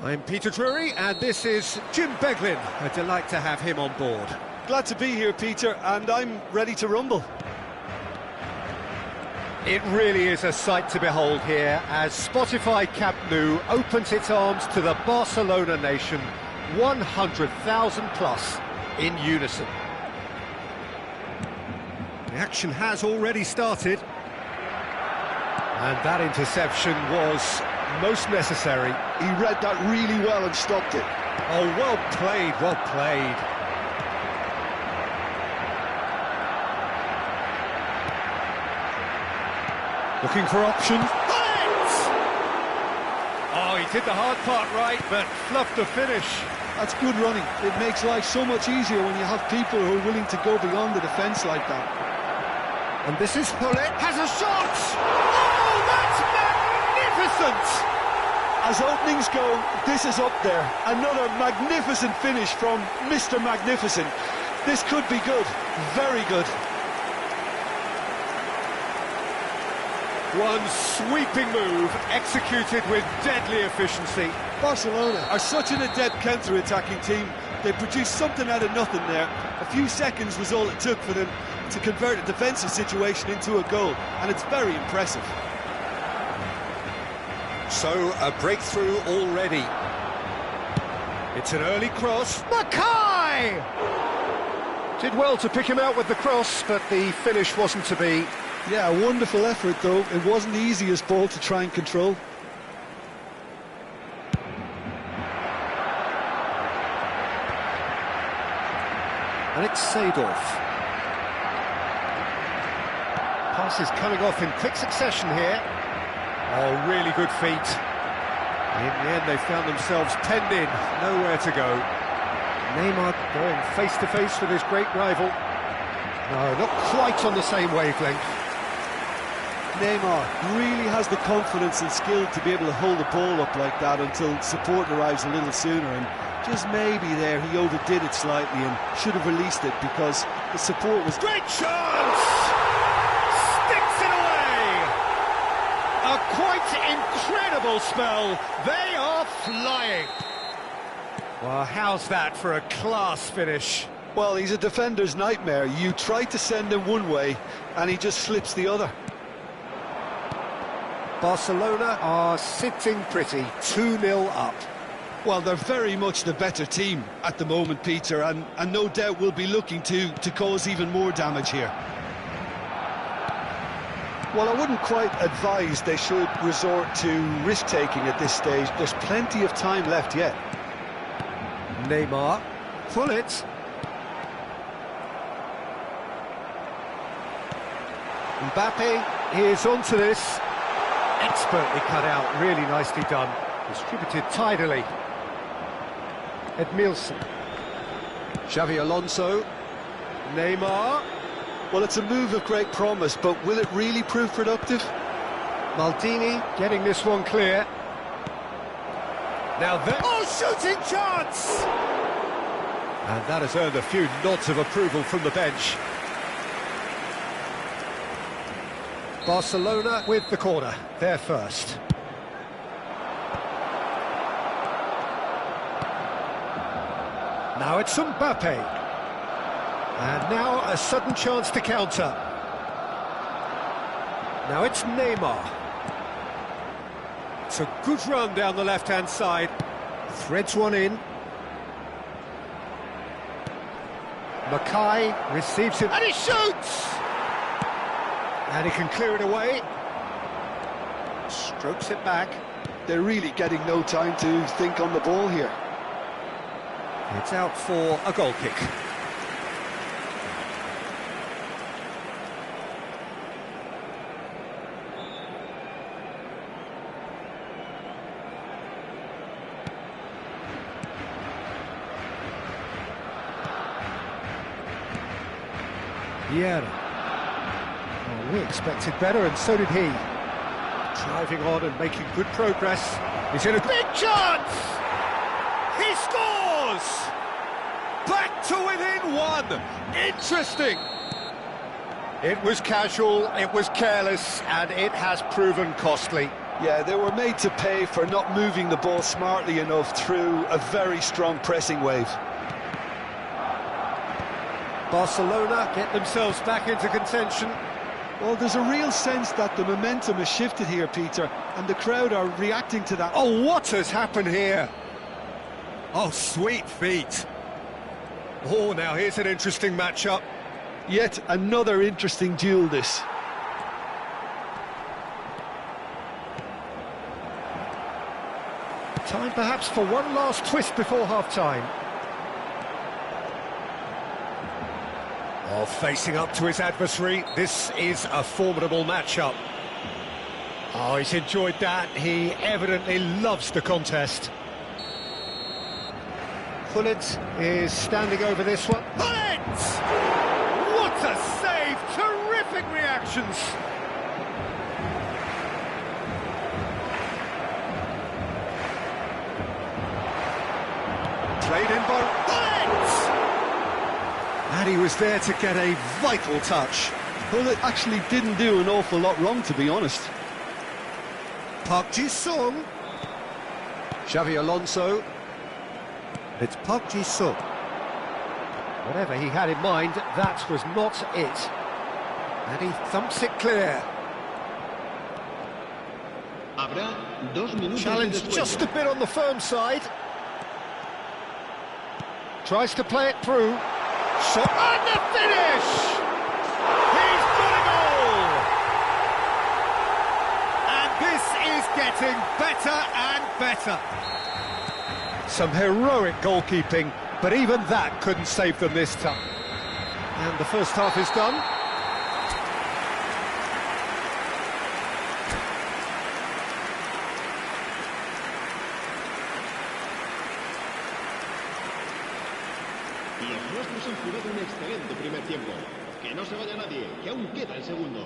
Speaker 4: I'm Peter Drury, and this is Jim Beglin. A delight to have him on board.
Speaker 2: Glad to be here, Peter, and I'm ready to rumble.
Speaker 4: It really is a sight to behold here as Spotify Camp Nou opens its arms to the Barcelona nation, 100,000 plus in unison. The action has already started. And that interception was most necessary.
Speaker 2: He read that really well and stopped it.
Speaker 4: Oh, well played, well played. Looking for options. Oh, he did the hard part right, but fluffed the finish.
Speaker 2: That's good running. It makes life so much easier when you have people who are willing to go beyond the defence like that.
Speaker 4: And this is Hullet, has a shot! Oh, that's magnificent!
Speaker 2: As openings go, this is up there. Another magnificent finish from Mr. Magnificent. This could be good, very good.
Speaker 4: One sweeping move, executed with deadly efficiency.
Speaker 2: Barcelona are such an adept counter-attacking team. They produced something out of nothing there. A few seconds was all it took for them to convert a defensive situation into a goal, and it's very impressive.
Speaker 4: So, a breakthrough already. It's an early cross. Mackay! Did well to pick him out with the cross, but the finish wasn't to be.
Speaker 2: Yeah, a wonderful effort, though. It wasn't the easiest ball to try and control.
Speaker 4: Alex Seedorf. Passes coming off in quick succession here. Oh, really good feet. In the end, they found themselves penned in, nowhere to go. Neymar going face-to-face with his great rival. No, not quite on the same wavelength.
Speaker 2: Neymar really has the confidence and skill to be able to hold the ball up like that until support arrives a little sooner, and just maybe there he overdid it slightly and should have released it because the support was...
Speaker 4: Great chance! Sticks it away! A quite incredible spell. They are flying. Well, how's that for a class finish?
Speaker 2: Well, he's a defender's nightmare. You try to send him one way and he just slips the other.
Speaker 1: Barcelona are sitting pretty, 2-0 up.
Speaker 2: Well, they're very much the better team at the moment, Peter, and no doubt will be looking to cause even more damage here. Well, I wouldn't quite advise they should resort to risk-taking at this stage. There's plenty of time left yet.
Speaker 4: Neymar, pull it. Mbappe is onto this. Expertly cut out, really nicely done. Distributed tidily. Edmilson. Xavi Alonso. Neymar.
Speaker 2: Well, it's a move of great promise, but will it really prove productive?
Speaker 4: Maldini getting this one clear. Now there... Oh, shooting chance! And that has earned a few nods of approval from the bench. Barcelona with the corner, they're first. Now it's Mbappe. And now a sudden chance to counter. Now it's Neymar. It's a good run down the left-hand side. Threads one in. Mackay receives it, and he shoots! And he can clear it away. Strokes it back.
Speaker 2: They're really getting no time to think on the ball here.
Speaker 4: It's out for a goal kick. Vieira. Oh, we expected better, and so did he. Driving on and making good progress. He's in a big chance! He scores! back to within one. Interesting. It was casual, it was careless, and it has proven costly.
Speaker 2: Yeah, they were made to pay for not moving the ball smartly enough through a very strong pressing wave.
Speaker 4: Barcelona get themselves back into contention.
Speaker 2: Well, there's a real sense that the momentum has shifted here, Peter, and the crowd are reacting to that.
Speaker 4: Oh, what has happened here? Oh, sweet feet. Oh, now here's an interesting matchup.
Speaker 2: Yet another interesting duel, this.
Speaker 4: Time perhaps for one last twist before half-time. Oh, facing up to his adversary, this is a formidable matchup. Oh, he's enjoyed that. He evidently loves the contest. Gullit is standing over this one. Gullit! What a save! Terrific reactions! Played in by Gullit! And he was there to get a vital touch.
Speaker 2: Gullit actually didn't do an awful lot wrong, to be honest.
Speaker 4: Park Ji-sung. Xavi Alonso. It's Park Ji-sung. Whatever he had in mind, that was not it. And he thumps it clear.
Speaker 3: Habrá 2 minutos.
Speaker 4: Challenge just a bit on the firm side. Tries to play it through. Shot and the finish! He's got a goal! And this is getting better and better. Some heroic goalkeeping, but even that couldn't save them this time. And the first half is done.
Speaker 3: Y los nuestros han jugado un excelente primer tiempo. Que no se vaya nadie, que aún queda el segundo.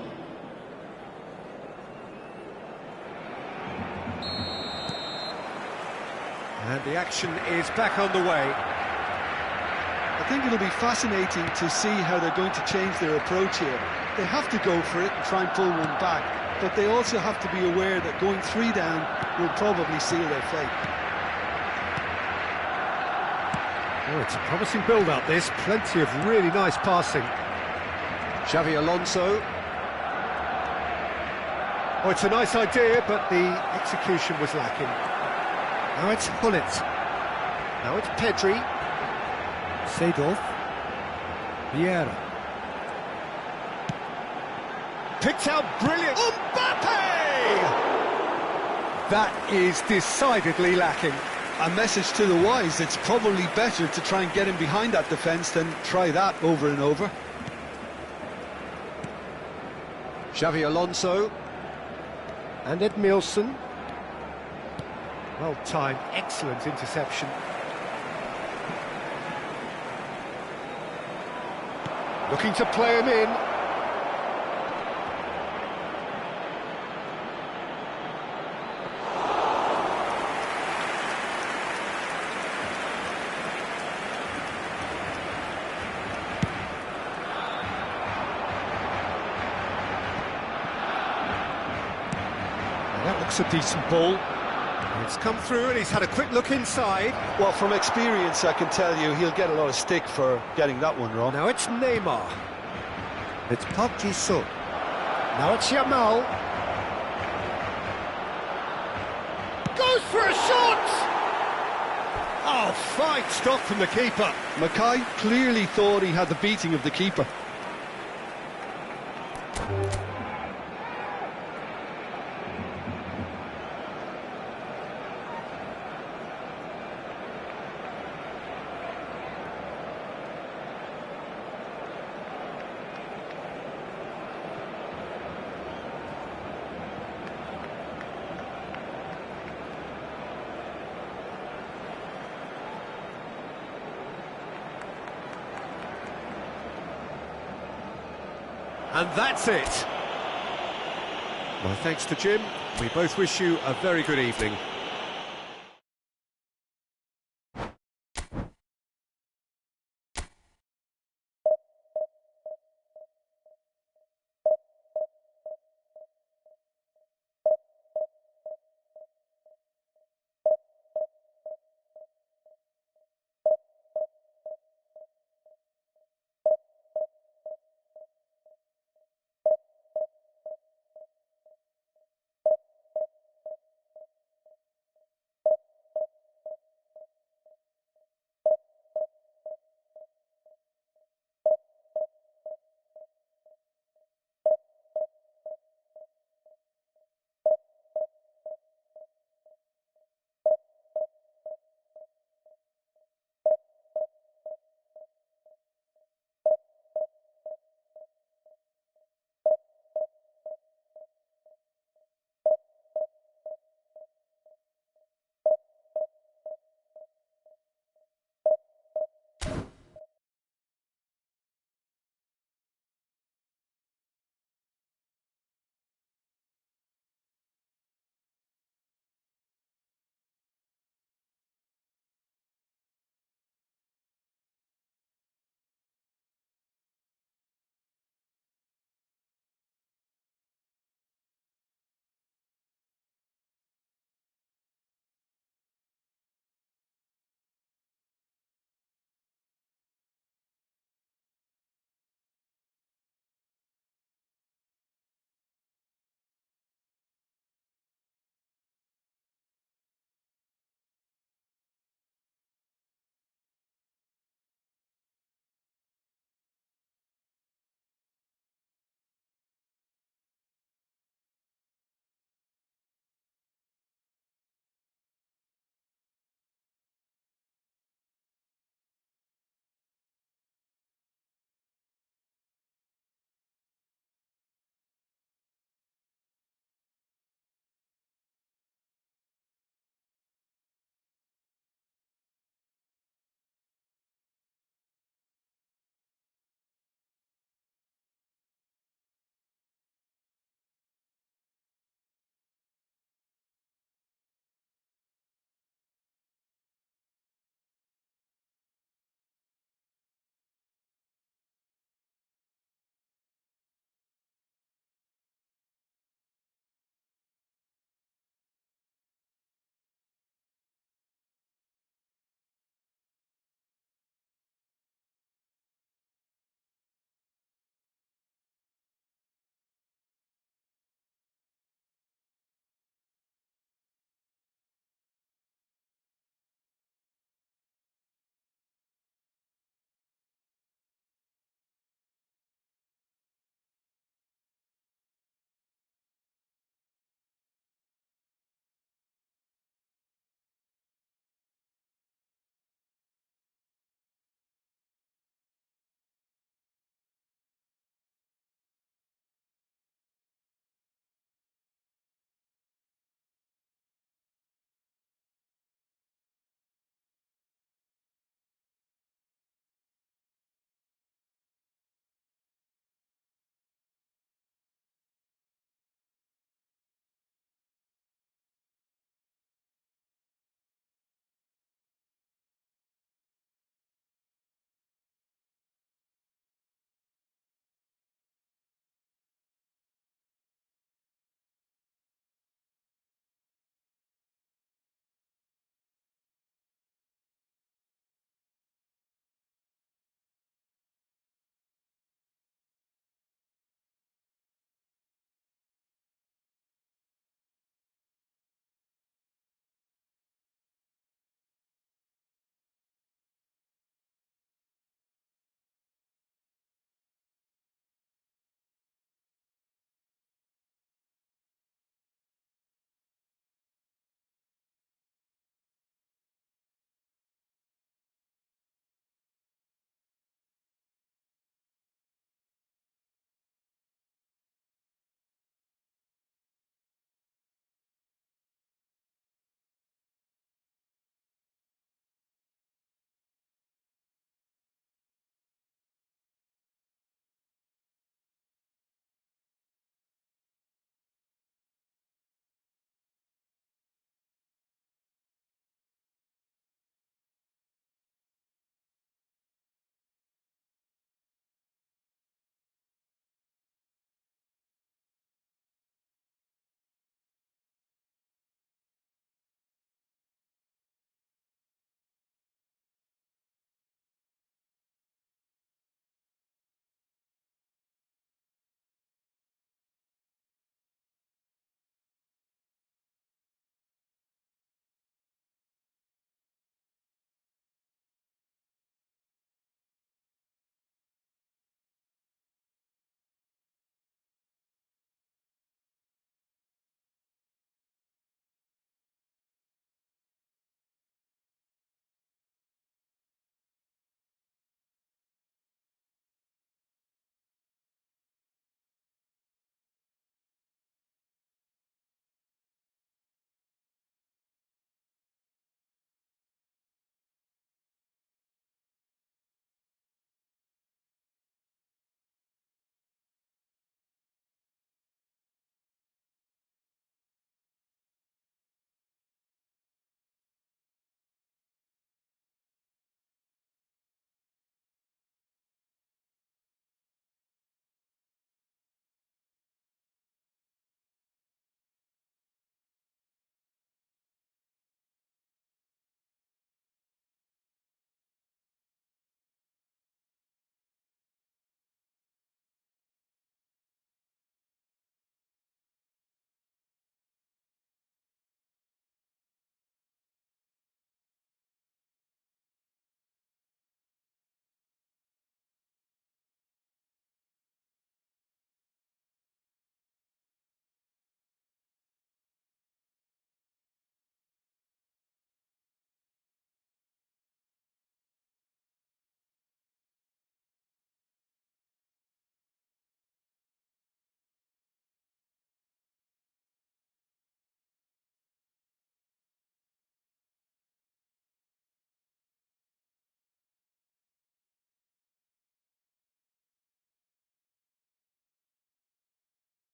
Speaker 4: And the action is back on the way.
Speaker 2: I think it'll be fascinating to see how they're going to change their approach here. They have to go for it and try and pull one back, but they also have to be aware that going 3 down will probably seal their fate.
Speaker 4: Oh, it's a promising build-up, this. Plenty of really nice passing. Xavi Alonso. Oh, it's a nice idea, but the execution was lacking. Now it's Gullit. Now it's Pedri. Seedorf. Vieira. Picked out brilliant. Mbappe! That is decidedly lacking.
Speaker 2: A message to the wise, it's probably better to try and get him behind that defence than try that over and over.
Speaker 4: Xavi Alonso. And Edmilson. Well timed, excellent interception. Looking to play him in. That looks a decent ball. It's come through and he's had a quick look inside.
Speaker 2: Well, from experience, I can tell you he'll get a lot of stick for getting that one wrong.
Speaker 4: Now it's Neymar. It's Park Ji-sung. Now it's Yamal. Goes for a shot! Oh, fine stop from the keeper.
Speaker 2: Mackay clearly thought he had the beating of the keeper.
Speaker 4: And that's it. My thanks to Jim. We both wish you a very good evening.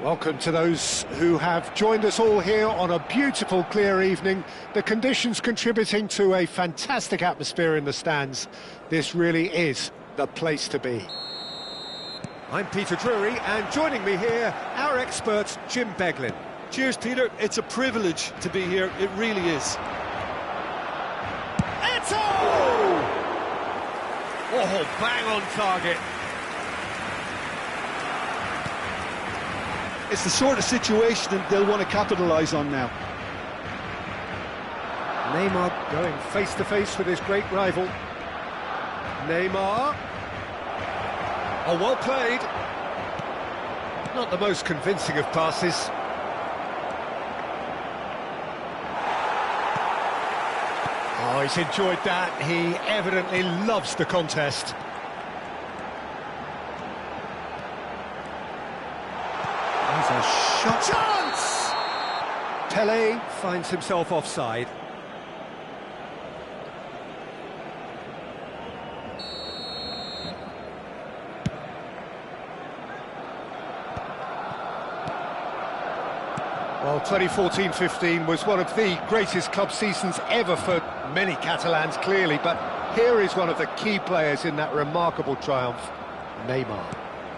Speaker 1: Welcome to those who have joined us all here on a beautiful, clear evening. The conditions contributing to a fantastic atmosphere in the stands. This really is the place to be.
Speaker 4: I'm Peter Drury, and joining me here, our expert, Jim Beglin.
Speaker 2: Cheers, Peter. It's a privilege to be here. It really is.
Speaker 4: Eto! Oh, bang on target.
Speaker 2: It's the sort of situation that they'll want to capitalise on now.
Speaker 4: Neymar going face-to-face with his great rival. Neymar. Oh, well played. Not the most convincing of passes. Oh, he's enjoyed that. He evidently loves the contest. There's a shot. Chance! Pele finds himself offside. Well, 2014-15 was one of the greatest club seasons ever for many Catalans, clearly, but here is one of the key players in that remarkable triumph, Neymar.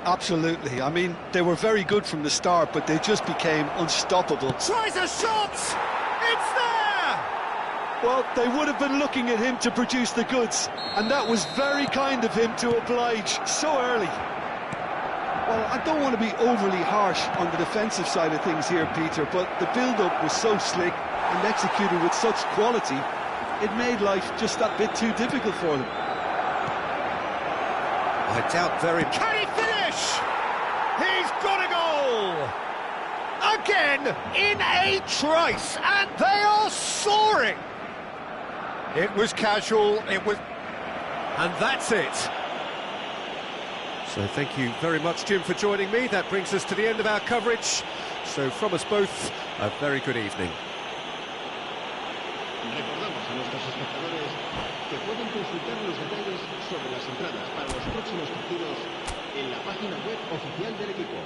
Speaker 2: Absolutely. I mean, they were very good from the start, but they just became unstoppable.
Speaker 4: Tries a shot! It's there!
Speaker 2: Well, they would have been looking at him to produce the goods, and that was very kind of him to oblige so early. Well, I don't want to be overly harsh on the defensive side of things here, Peter, but the build-up was so slick and executed with such quality, it made life just that bit too difficult for them.
Speaker 4: I doubt very... Can he finish? He's got a goal! Again, in a trice, and they are soaring! It was casual, it was... And that's it. So thank you very much, Jim, for joining me. That brings us to the end of our coverage. So from us both, a very good evening.
Speaker 3: Recordamos a nuestros espectadores que pueden consultar los detalles sobre las entradas para los próximos partidos en la página web oficial del equipo.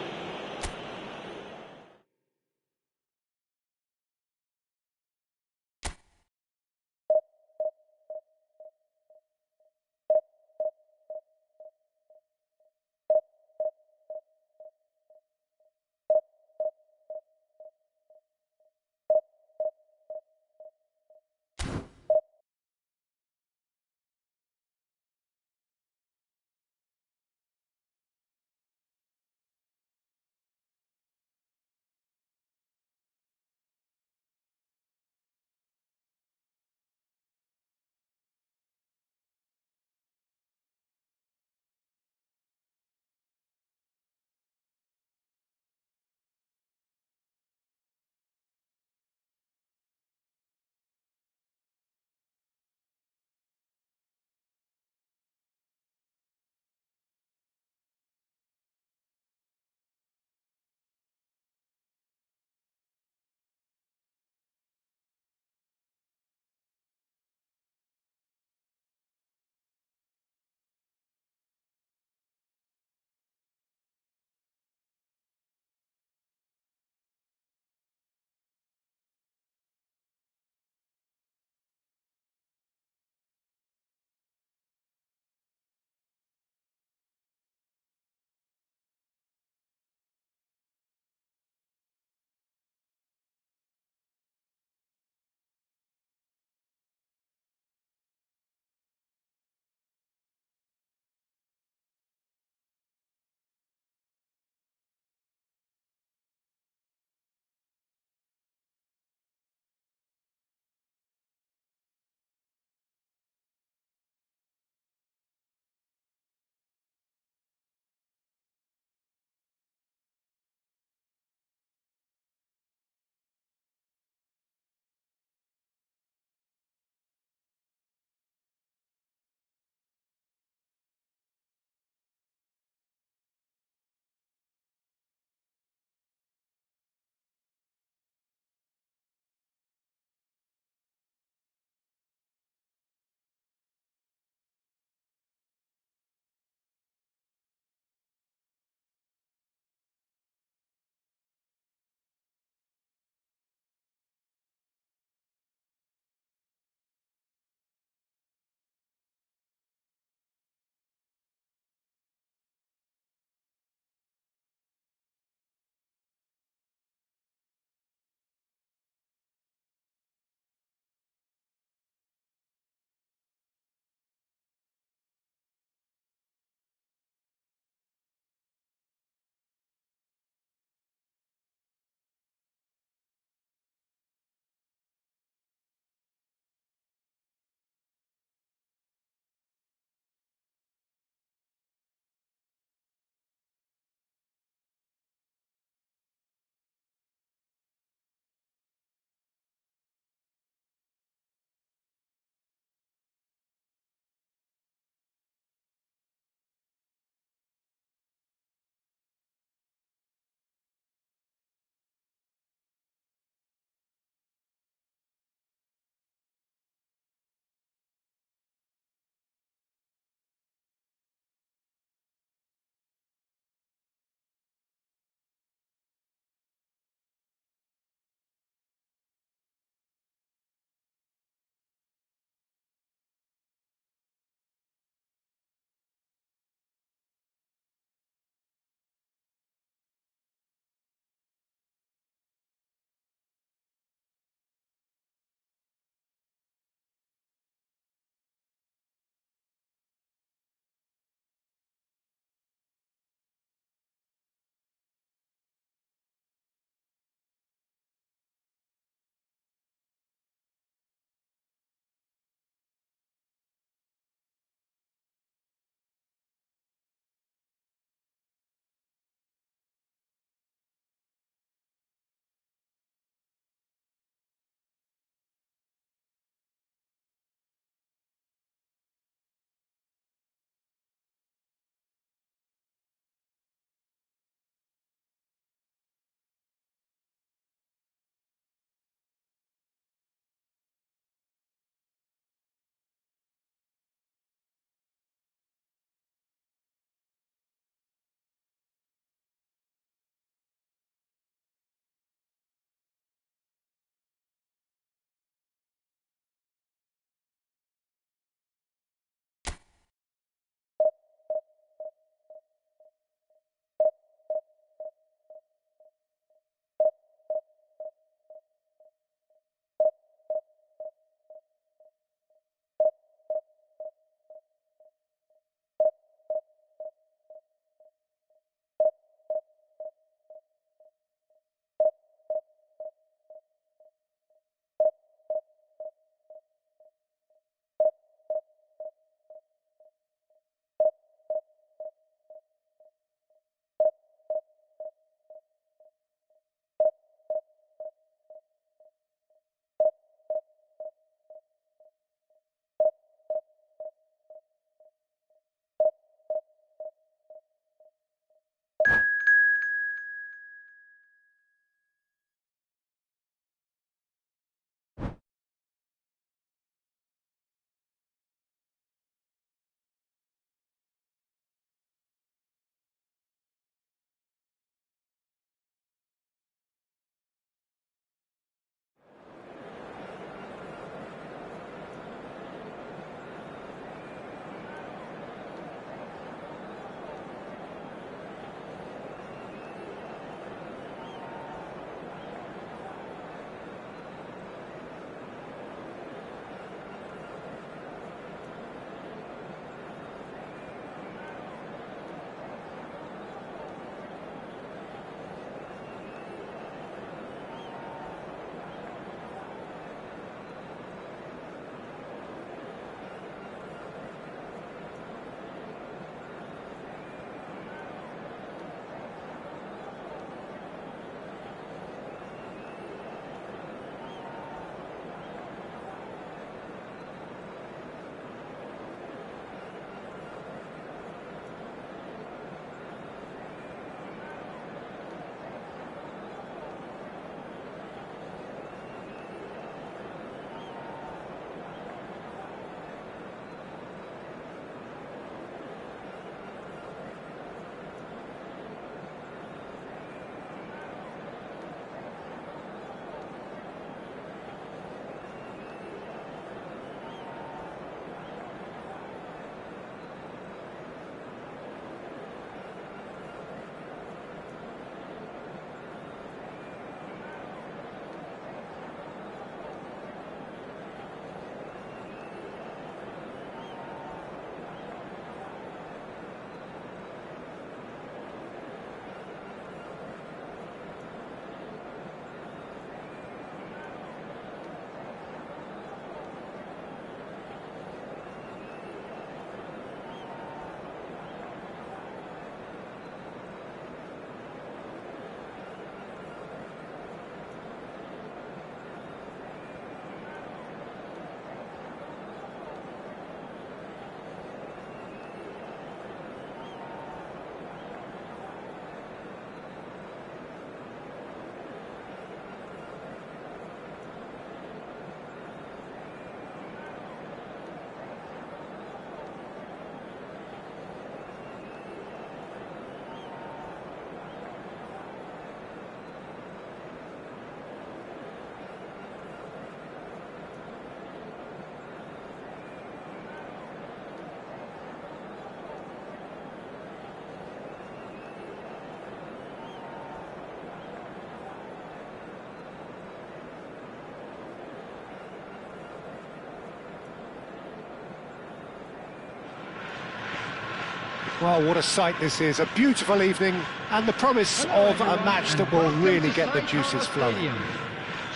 Speaker 1: Well, what a sight this is, a beautiful evening, and the promise of a match that will really get the juices flowing.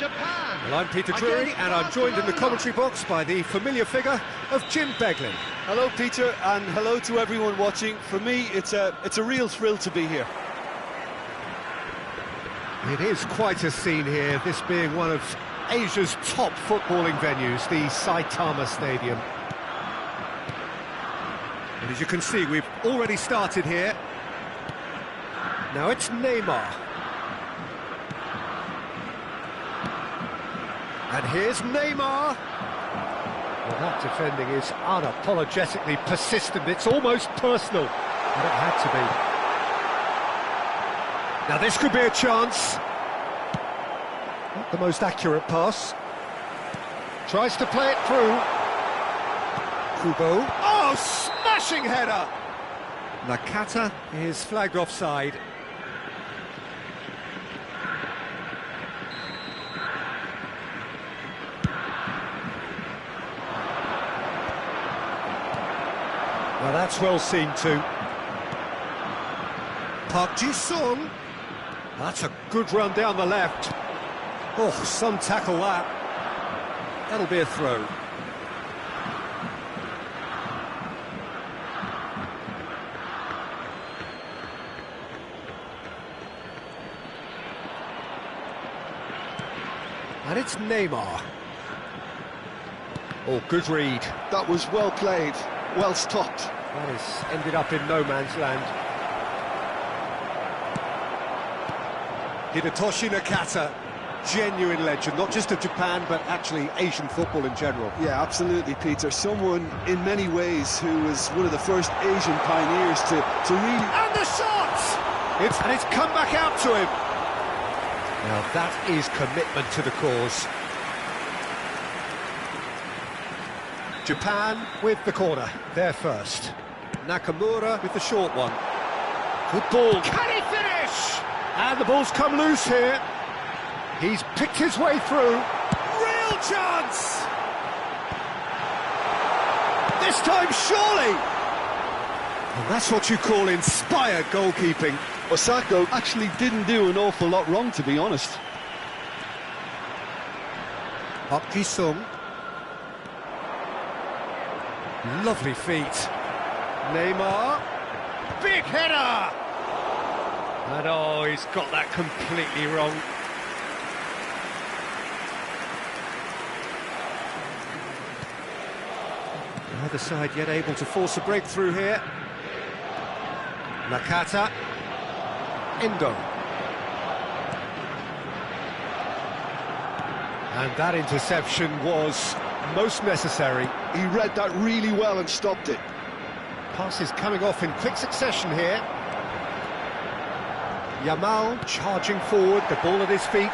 Speaker 4: Well, I'm Peter Drury, and I'm joined in the commentary box by the familiar figure of Jim Beglin.
Speaker 2: Hello, Peter, and hello to everyone watching. For me, it's a real thrill to be here.
Speaker 4: It is quite a scene here, this being one of Asia's top footballing venues, the Saitama Stadium. And as you can see, we've already started here. Now it's Neymar. And here's Neymar. Well, that defending is unapologetically persistent. It's almost personal. And it had to be. Now this could be a chance. Not the most accurate pass. Tries to play it through. Kubo. Oh, smashing header! Nakata is flagged offside. Well, that's well seen too. Park Ji-sung. That's a good run down the left. Oh, some tackle that. That'll be a throw. And it's Neymar. Oh, good read.
Speaker 2: That was well played, well stopped.
Speaker 4: That has ended up in no man's land. Hidetoshi Nakata, genuine legend, not just of Japan, but actually Asian football in general.
Speaker 2: Yeah, absolutely, Peter. Someone, in many ways, who was one of the first Asian pioneers to really...
Speaker 4: And the shot! And it's come back out to him. Now that is commitment to the cause. Japan with the corner, they're first. Nakamura with the short one. Good ball. Can he finish? And the ball's come loose here. He's picked his way through. Real chance! This time, surely! And that's what you call inspired goalkeeping.
Speaker 2: Osako actually didn't do an awful lot wrong, to be honest.
Speaker 4: Park Ji-sung. Lovely feet. Neymar. Big header! And oh, he's got that completely wrong. Neither side yet able to force a breakthrough here. Nakata. Endo. And that interception was most necessary.
Speaker 2: He read that really well and stopped it.
Speaker 4: Passes coming off in quick succession here. Yamal charging forward, the ball at his feet.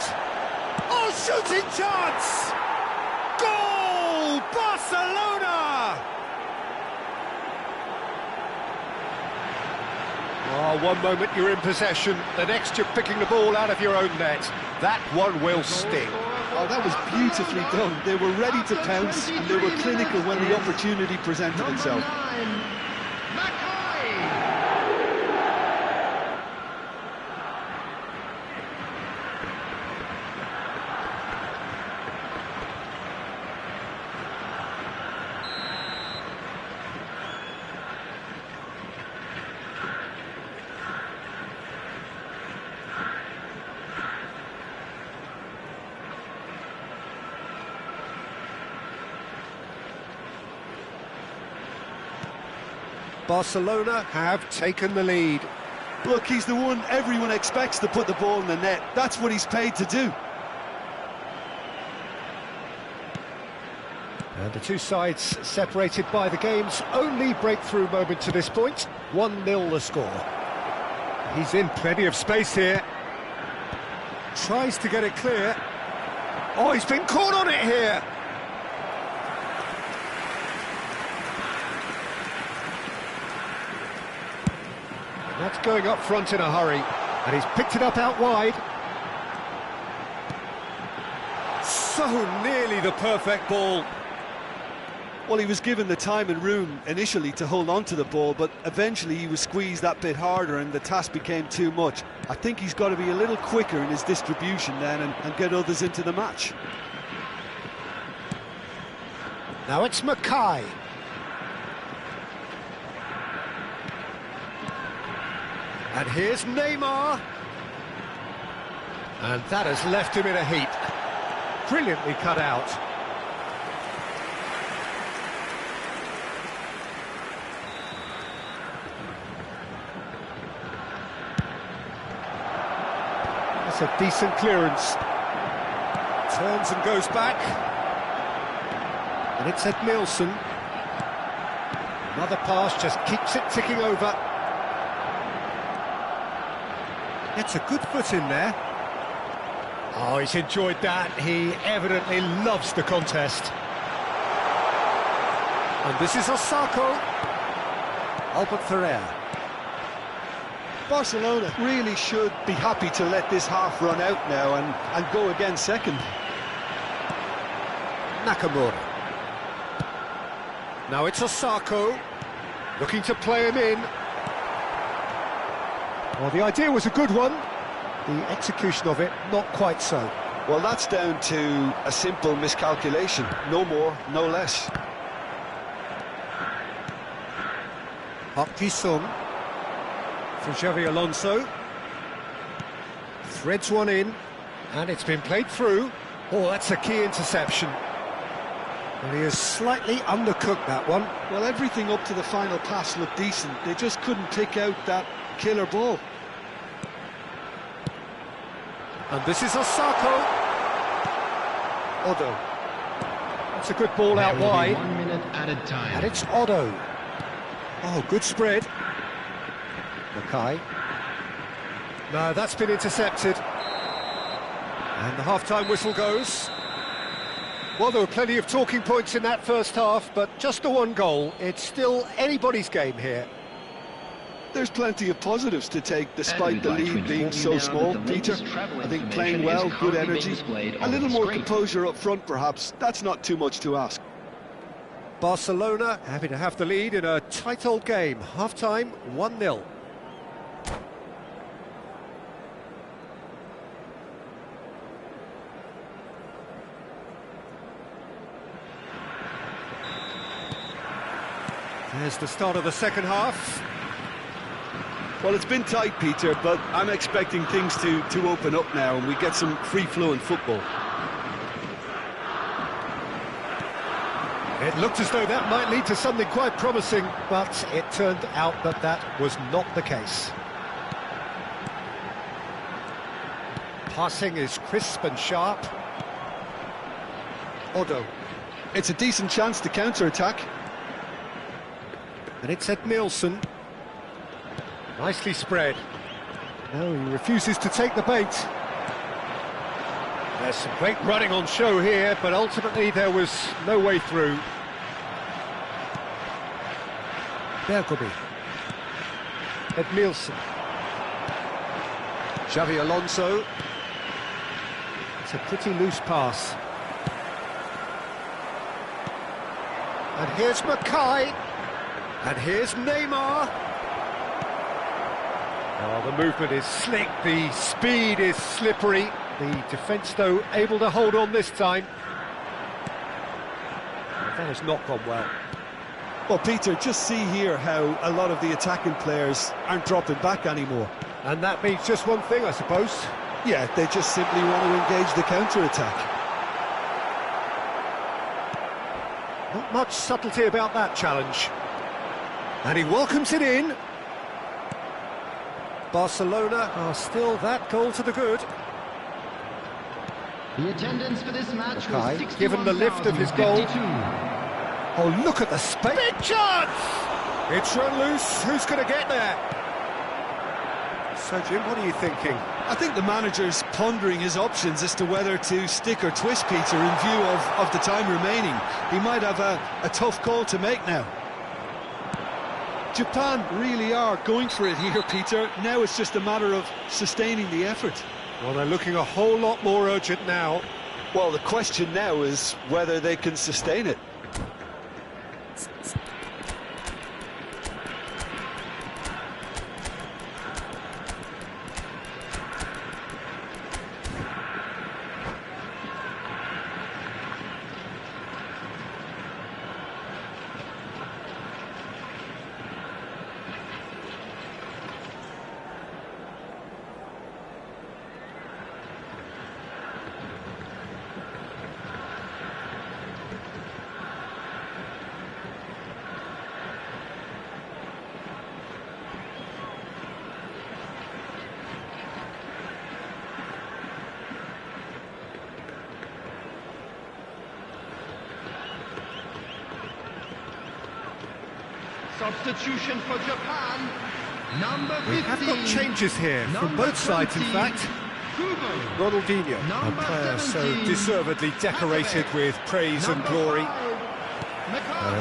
Speaker 4: Oh, shooting chance! Goal! Barcelona! Oh, one moment you're in possession, the next you're picking the ball out of your own net. That one will sting.
Speaker 2: Oh, that was beautifully done. They were ready to pounce and they were clinical when the opportunity presented itself.
Speaker 4: Barcelona have taken the lead.
Speaker 2: Look, he's the one everyone expects to put the ball in the net. That's what he's paid to do.
Speaker 4: And the two sides separated by the game's only breakthrough moment to this point. 1-0 the score. He's in plenty of space here. Tries to get it clear. Oh, he's been caught on it here. That's going up front in a hurry, and he's picked it up out wide. So nearly the perfect ball.
Speaker 2: Well, he was given the time and room initially to hold on to the ball, but eventually he was squeezed that bit harder and the task became too much. I think he's got to be a little quicker in his distribution then and get others into the match.
Speaker 1: Now it's Mackay.
Speaker 4: And here's Neymar. And that has left him in a heap. Brilliantly cut out. That's a decent clearance. Turns and goes back. And it's Edmilson. Another pass, just keeps it ticking over. Gets a good foot in there. Oh, he's enjoyed that. He evidently loves the contest. And this is Osako. Albert Ferrer.
Speaker 2: Barcelona really should be happy to let this half run out now and go again second.
Speaker 4: Nakamura. Now it's Osako. Looking to play him in. Well, the idea was a good one. The execution of it, not quite so.
Speaker 2: Well, that's down to a simple miscalculation. No more, no less.
Speaker 4: Park Ji-sung for Xavi Alonso. Threads one in, and it's been played through. Oh, that's a key interception. And he has slightly undercooked that one.
Speaker 2: Well, everything up to the final pass looked decent. They just couldn't pick out that killer ball.
Speaker 4: And this is Osako. Odo. That's a good ball out wide.
Speaker 3: 1 minute added time.
Speaker 4: And it's Odo. Oh, good spread. Mackay. No, that's been intercepted. And the half-time whistle goes. Well, there were plenty of talking points in that first half, but just the one goal. It's still anybody's game here.
Speaker 2: There's plenty of positives to take despite the lead being so small, Peter. I think playing well, good energy, a little more composure up front perhaps. That's not too much to ask.
Speaker 4: Barcelona happy to have the lead in a tight old game. Half-time, 1-0. There's the start of the second half.
Speaker 2: Well, it's been tight, Peter, but I'm expecting things to open up now and we get some free-flowing football.
Speaker 4: It looked as though that might lead to something quite promising, but it turned out that that was not the case. Passing is crisp and sharp. Odo.
Speaker 2: It's a decent chance to counter-attack.
Speaker 4: And it's Edmilson. Nicely spread. No, he refuses to take the bait. There's some great running on show here, but ultimately there was no way through. Bergobi. Edmilson. Xavi Alonso. It's a pretty loose pass. And here's Mackay. And here's Neymar. Oh, the movement is slick, the speed is slippery. The defence, though, able to hold on this time. That has not gone well.
Speaker 2: Well, Peter, just see here how a lot of the attacking players aren't dropping back anymore.
Speaker 4: And that means just one thing, I suppose.
Speaker 2: Yeah, they just simply want to engage the counter-attack.
Speaker 4: Not much subtlety about that challenge. And he welcomes it in. Barcelona are still that goal to the good.
Speaker 3: The attendance for this match
Speaker 4: Okay,
Speaker 3: was
Speaker 4: given the lift of his goal.
Speaker 3: 61,052.
Speaker 4: Oh, look at the space. Big chance! It's run loose. Who's going to get there? So, Jim, what are you thinking?
Speaker 2: I think the manager's pondering his options as to whether to stick or twist, Peter, in view of the time remaining. He might have a tough call to make now. Japan really are going for it here, Peter. Now it's just a matter of sustaining the effort.
Speaker 4: Well, they're looking a whole lot more urgent now.
Speaker 2: Well, the question now is whether they can sustain it.
Speaker 3: Substitution for Japan. Number 15.
Speaker 4: We have got changes here from both sides, in fact. Ronaldinho, a player so deservedly decorated with praise and glory.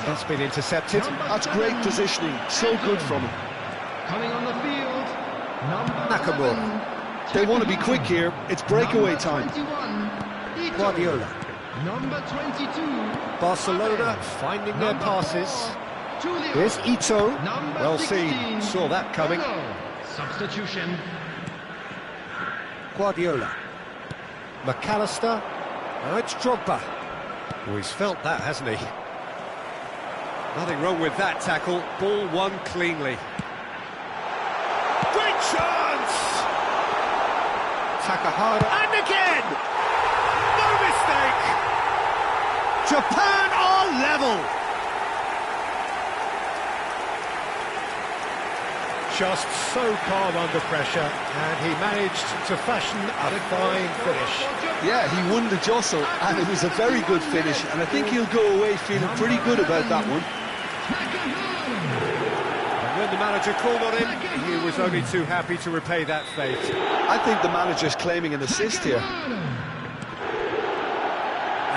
Speaker 4: That's been intercepted.
Speaker 2: That's great positioning, so good from him.
Speaker 3: Coming on the field,
Speaker 4: Nakamura.
Speaker 2: They want to be quick here, it's breakaway time.
Speaker 4: Guardiola.
Speaker 3: Number 22.
Speaker 4: Barcelona finding their passes. Here's Ito. Well seen, saw that coming.
Speaker 3: Substitution.
Speaker 4: Guardiola. McAllister. Now it's Drogba. Oh, he's felt that, hasn't he? Nothing wrong with that tackle. Ball won cleanly. Great chance! Takahara. And again! No mistake! Japan are level! Just so calm under pressure, and he managed to fashion a fine finish.
Speaker 2: Yeah, he won the jostle, and it was a very good finish, and I think he'll go away feeling pretty good about that one.
Speaker 4: And when the manager called on him, he was only too happy to repay that fate.
Speaker 2: I think the manager's claiming an assist here.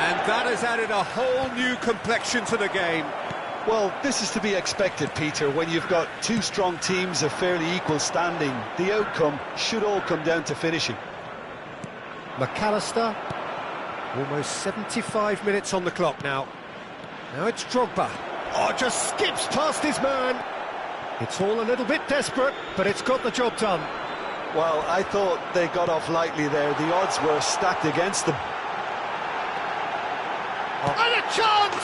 Speaker 4: And that has added a whole new complexion to the game.
Speaker 2: Well, this is to be expected, Peter, when you've got two strong teams of fairly equal standing. The outcome should all come down to finishing.
Speaker 4: McAllister, almost 75 minutes on the clock now. Now it's Drogba. Oh, just skips past his man. It's all a little bit desperate, but it's got the job done.
Speaker 2: Well, I thought they got off lightly there. The odds were stacked against them.
Speaker 4: Oh. And a chance!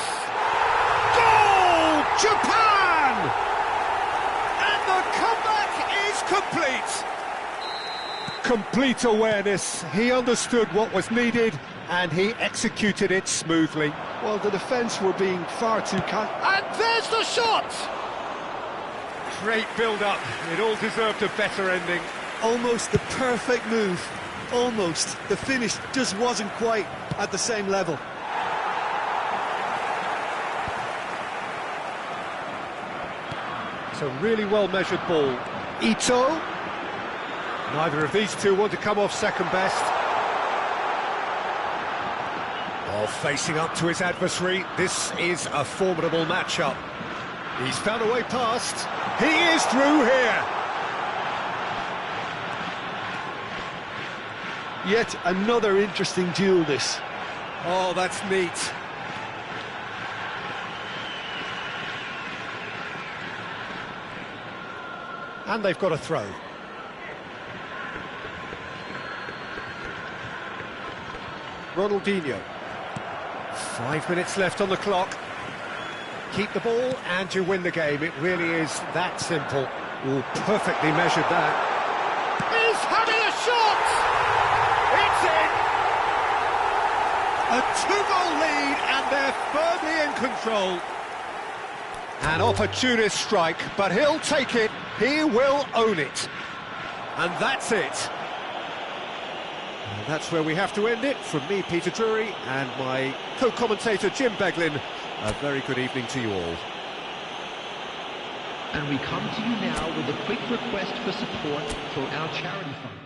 Speaker 4: Goal! Japan! And the comeback is complete. Complete awareness. He understood what was needed and he executed it smoothly.
Speaker 2: Well, the defence were being far too
Speaker 4: And there's the shot! Great build-up. It all deserved a better ending.
Speaker 2: Almost the perfect move. Almost. The finish just wasn't quite at the same level.
Speaker 4: It's a really well-measured ball. Ito. Neither of these two want to come off second best. Oh, facing up to his adversary. This is a formidable matchup. He's found a way past. He is through here.
Speaker 2: Yet another interesting duel, this.
Speaker 4: Oh, that's neat. And they've got a throw. Ronaldinho. 5 minutes left on the clock. Keep the ball and you win the game. It really is that simple. Oh, perfectly measured that. He's having a shot! It's in! A 2-goal lead and they're firmly in control. An opportunist strike, but he'll take it. He will own it. And that's it. And that's where we have to end it. From me, Peter Drury, and my co-commentator, Jim Beglin. A very good evening to you all.
Speaker 3: And we come to you now with a quick request for support for our charity fund.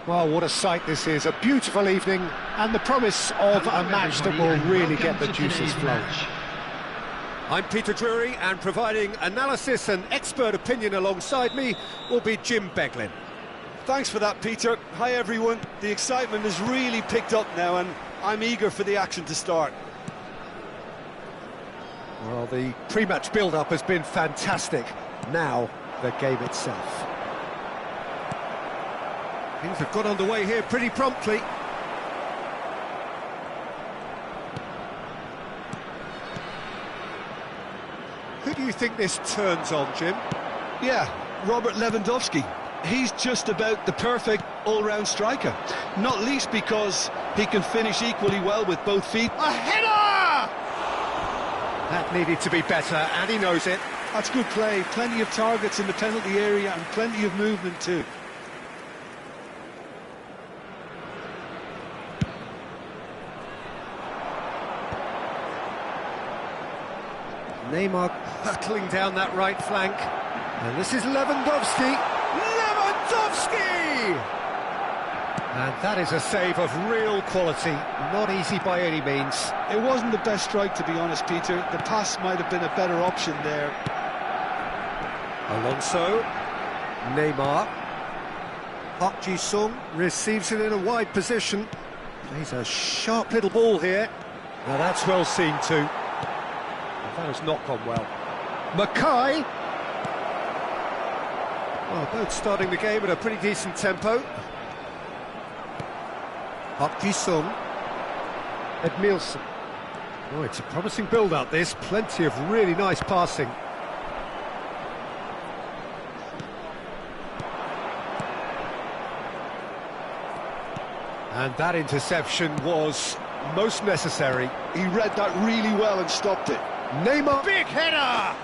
Speaker 1: Well, what a sight this is, a beautiful evening, and the promise of a match that will really get the juices flowing.
Speaker 4: I'm Peter Drury, and providing analysis and expert opinion alongside me will be Jim Beglin.
Speaker 2: Thanks for that, Peter. Hi, everyone. The excitement has really picked up now, and I'm eager for the action to start.
Speaker 4: Well, the pre-match build-up has been fantastic. Now, the game itself. Things have got underway here pretty promptly. Who do you think this turns on, Jim?
Speaker 2: Yeah, Robert Lewandowski. He's just about the perfect all-round striker. Not least because he can finish equally well with both feet.
Speaker 4: A header! That needed to be better, and he knows it.
Speaker 2: That's good play. Plenty of targets in the penalty area and plenty of movement too.
Speaker 4: Neymar hurtling down that right flank. And this is Lewandowski. Lewandowski! And that is a save of real quality. Not easy by any means.
Speaker 2: It wasn't the best strike, to be honest, Peter. The pass might have been a better option there.
Speaker 4: Alonso. Neymar. Park Ji-sung receives it in a wide position. Plays a sharp little ball here. Now that's well seen too. That has not gone well. Mackay. Well, both starting the game at a pretty decent tempo. Park Ji-sung. Edmilson. Oh, it's a promising build-up, this. Plenty of really nice passing. And that interception was most necessary.
Speaker 2: He read that really well and stopped it.
Speaker 4: Neymar, big header!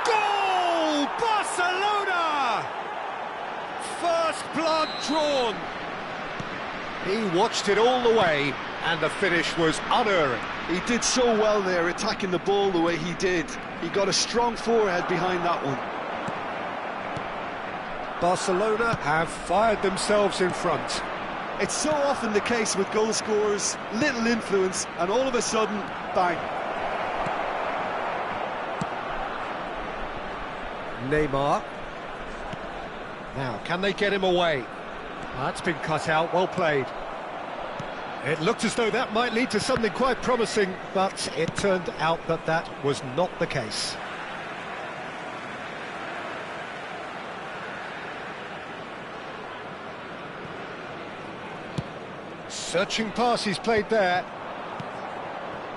Speaker 4: Goal! Barcelona! First blood drawn. He watched it all the way, and the finish was unerring.
Speaker 2: He did so well there, attacking the ball the way he did. He got a strong forehead behind that one.
Speaker 4: Barcelona have fired themselves in front.
Speaker 2: It's so often the case with goal scorers, little influence, and all of a sudden, bang.
Speaker 4: Neymar. Now, can they get him away? That's been cut out, well played. It looked as though that might lead to something quite promising, but it turned out that that was not the case. Searching pass he's played there.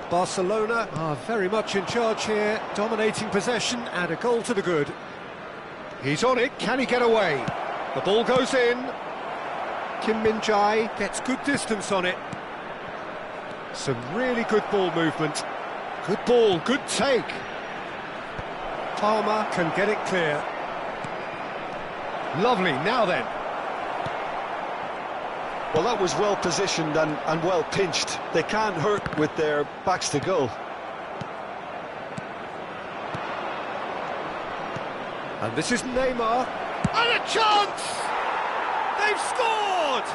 Speaker 4: Barcelona are very much in charge here, dominating possession and a goal to the good. He's on it, can he get away? The ball goes in. Kim Min-jae gets good distance on it. Some really good ball movement. Good ball, good take. Palmer can get it clear. Lovely, now then.
Speaker 2: Well, that was well positioned and well pinched. They can't hurt with their backs to goal.
Speaker 4: And this is Neymar. And a chance! They've scored!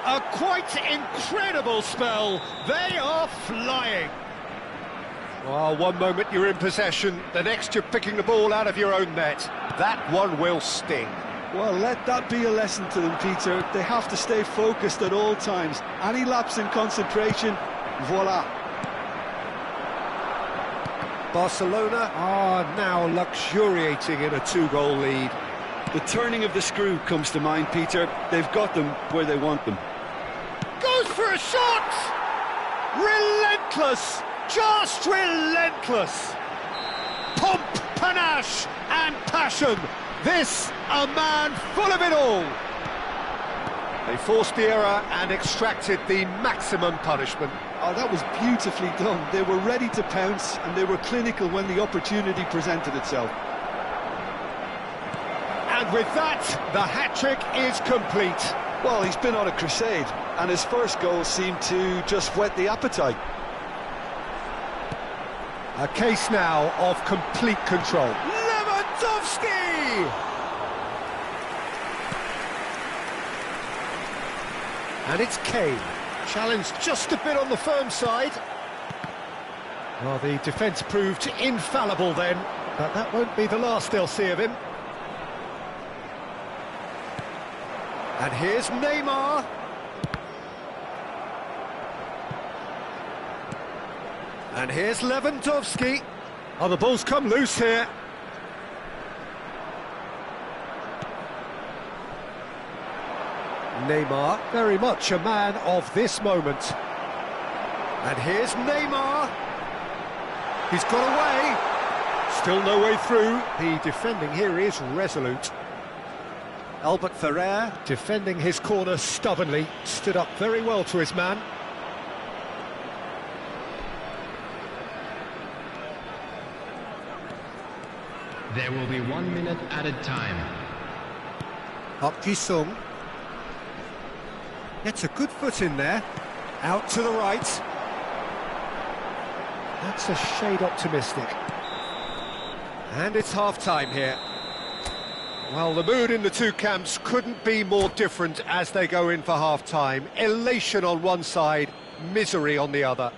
Speaker 4: A quite incredible spell. They are flying. Well, one moment you're in possession, the next you're picking the ball out of your own net. That one will sting.
Speaker 2: Well, let that be a lesson to them, Peter. They have to stay focused at all times. Any lapse in concentration, voila.
Speaker 4: Barcelona are now luxuriating in a 2-goal lead.
Speaker 2: The turning of the screw comes to mind, Peter. They've got them where they want them.
Speaker 4: Goes for a shot! Relentless! Just relentless! Pomp, panache and passion. This, a man full of it all. They forced the error and extracted the maximum punishment.
Speaker 2: Oh, that was beautifully done. They were ready to pounce and they were clinical when the opportunity presented itself.
Speaker 4: And with that, the hat-trick is complete.
Speaker 2: Well, he's been on a crusade, and his first goal seemed to just whet the appetite.
Speaker 4: A case now of complete control. Lewandowski! And it's Kane. Challenged just a bit on the firm side. Well, the defence proved infallible then, but that won't be the last they'll see of him. And here's Neymar. And here's Lewandowski. Oh, the ball's come loose here. Neymar, very much a man of this moment. And here's Neymar. He's got away. Still no way through. The defending here is resolute. Albert Ferrer, defending his corner stubbornly, stood up very well to his man.
Speaker 3: There will be 1 minute added time.
Speaker 4: Park Ji-sung. Gets a good foot in there. Out to the right. That's a shade optimistic. And it's half-time here. Well, the mood in the two camps couldn't be more different as they go in for half-time. Elation on one side, misery on the other.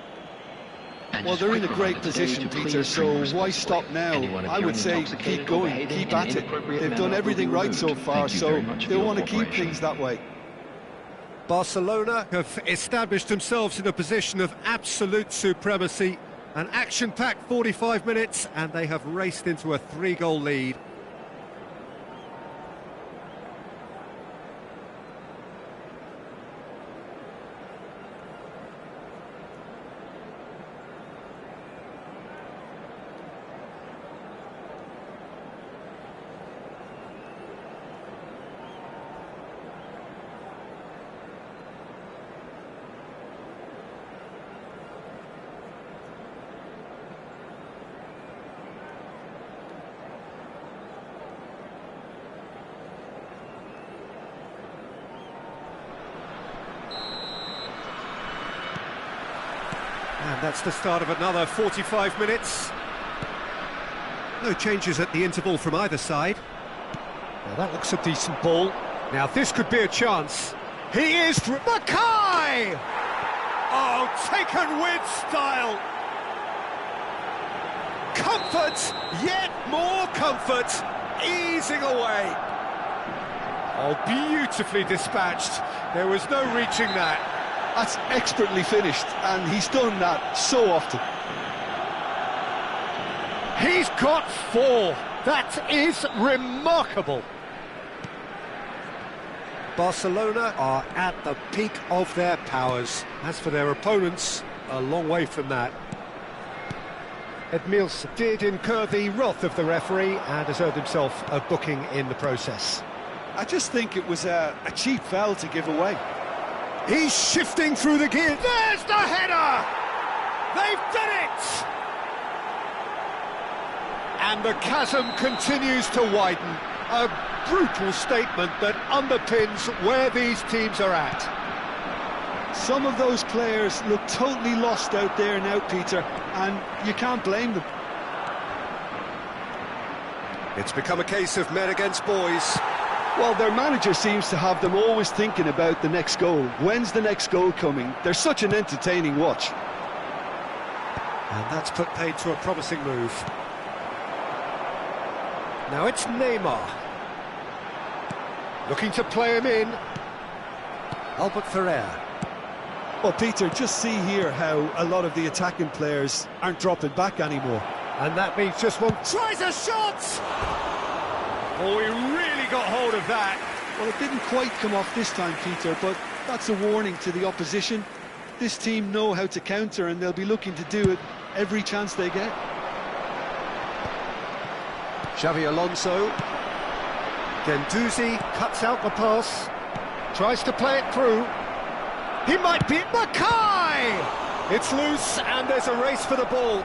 Speaker 2: Well, they're in a great position, Peter, so why stop now? I would say keep going, keep at it. They've done everything right so far, so they'll want to keep things that way.
Speaker 4: Barcelona have established themselves in a position of absolute supremacy. An action-packed 45 minutes, and they have raced into a 3-goal lead. And that's the start of another 45 minutes. No changes at the interval from either side. Now that looks a decent ball. Now this could be a chance. He is... Mackay! Oh, taken with style. Comfort, yet more comfort, easing away. Oh, beautifully dispatched. There was no reaching that.
Speaker 2: That's expertly finished, and he's done that so often.
Speaker 4: He's got 4. That is remarkable. Barcelona are at the peak of their powers. As for their opponents, a long way from that. Edmils did incur the wrath of the referee and has earned himself a booking in the process.
Speaker 2: I just think it was a cheap foul to give away.
Speaker 4: He's shifting through the gear. There's the header! They've done it! And the chasm continues to widen. A brutal statement that underpins where these teams are at.
Speaker 2: Some of those players look totally lost out there now, Peter, and you can't blame them.
Speaker 4: It's become a case of men against boys.
Speaker 2: Well, their manager seems to have them always thinking about the next goal. When's the next goal coming? They're such an entertaining watch.
Speaker 4: And that's put paid to a promising move. Now it's Neymar. Looking to play him in. Albert Ferrer.
Speaker 2: Well, Peter, just see here how a lot of the attacking players aren't dropping back anymore.
Speaker 4: And that means just one... Tries a shot! Oh, he really got hold of that.
Speaker 2: Well, it didn't quite come off this time, Peter, but that's a warning to the opposition. This team know how to counter, and they'll be looking to do it every chance they get.
Speaker 4: Xavi Alonso. Guendouzi cuts out the pass. Tries to play it through. He might be... Mackay! It's loose, and there's a race for the ball.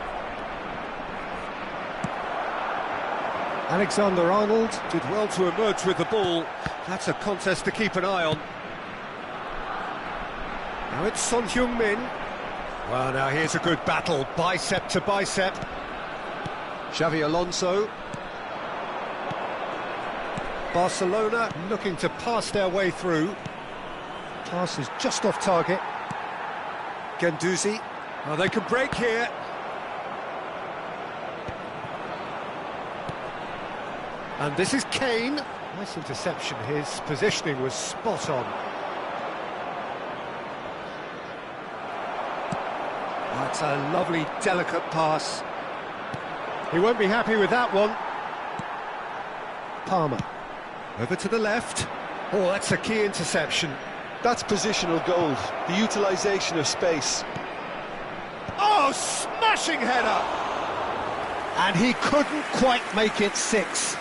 Speaker 4: Alexander-Arnold did well to emerge with the ball. That's a contest to keep an eye on. Now it's Son Heung-min. Well, now here's a good battle, bicep to bicep. Xavi Alonso. Barcelona looking to pass their way through. Pass is just off target. Guendouzi. Oh, they can break here. And this is Kane. Nice interception. His positioning was spot on. That's a lovely, delicate pass. He won't be happy with that one. Palmer. Over to the left. Oh, that's a key interception.
Speaker 2: That's positional gold, the utilisation of space.
Speaker 4: Oh, smashing header! And he couldn't quite make it 6.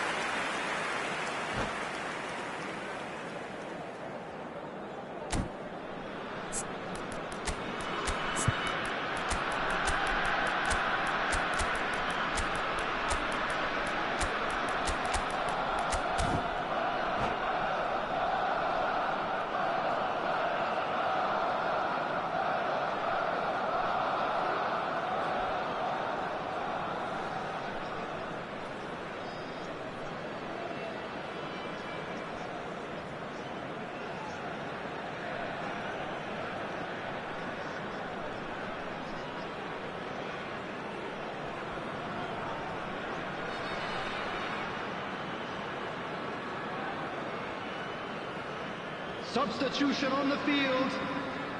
Speaker 3: Substitution on the field.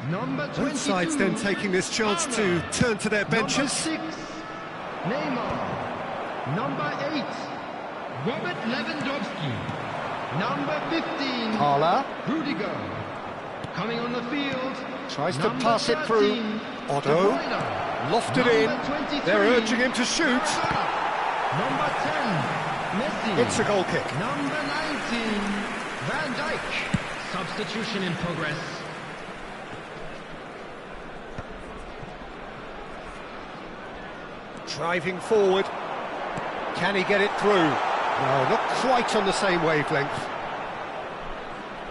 Speaker 3: Number 22.
Speaker 4: Both sides then taking this chance to turn to their benches.
Speaker 3: Number 6, Neymar. Number 8, Robert Lewandowski. Number 15,
Speaker 4: Parla
Speaker 3: Rudiger. Coming on the field.
Speaker 4: tries to
Speaker 3: number
Speaker 4: pass it
Speaker 3: 13,
Speaker 4: through.
Speaker 3: De
Speaker 4: Otto
Speaker 3: Bruyne.
Speaker 4: lofted
Speaker 3: Number
Speaker 4: in.
Speaker 3: 23,
Speaker 4: They're urging him to shoot.
Speaker 3: Number 10, Messi.
Speaker 4: It's a goal kick.
Speaker 3: Number 19, Van Dijk. Substitution in progress.
Speaker 4: Driving forward. Can he get it through? No, not quite on the same wavelength.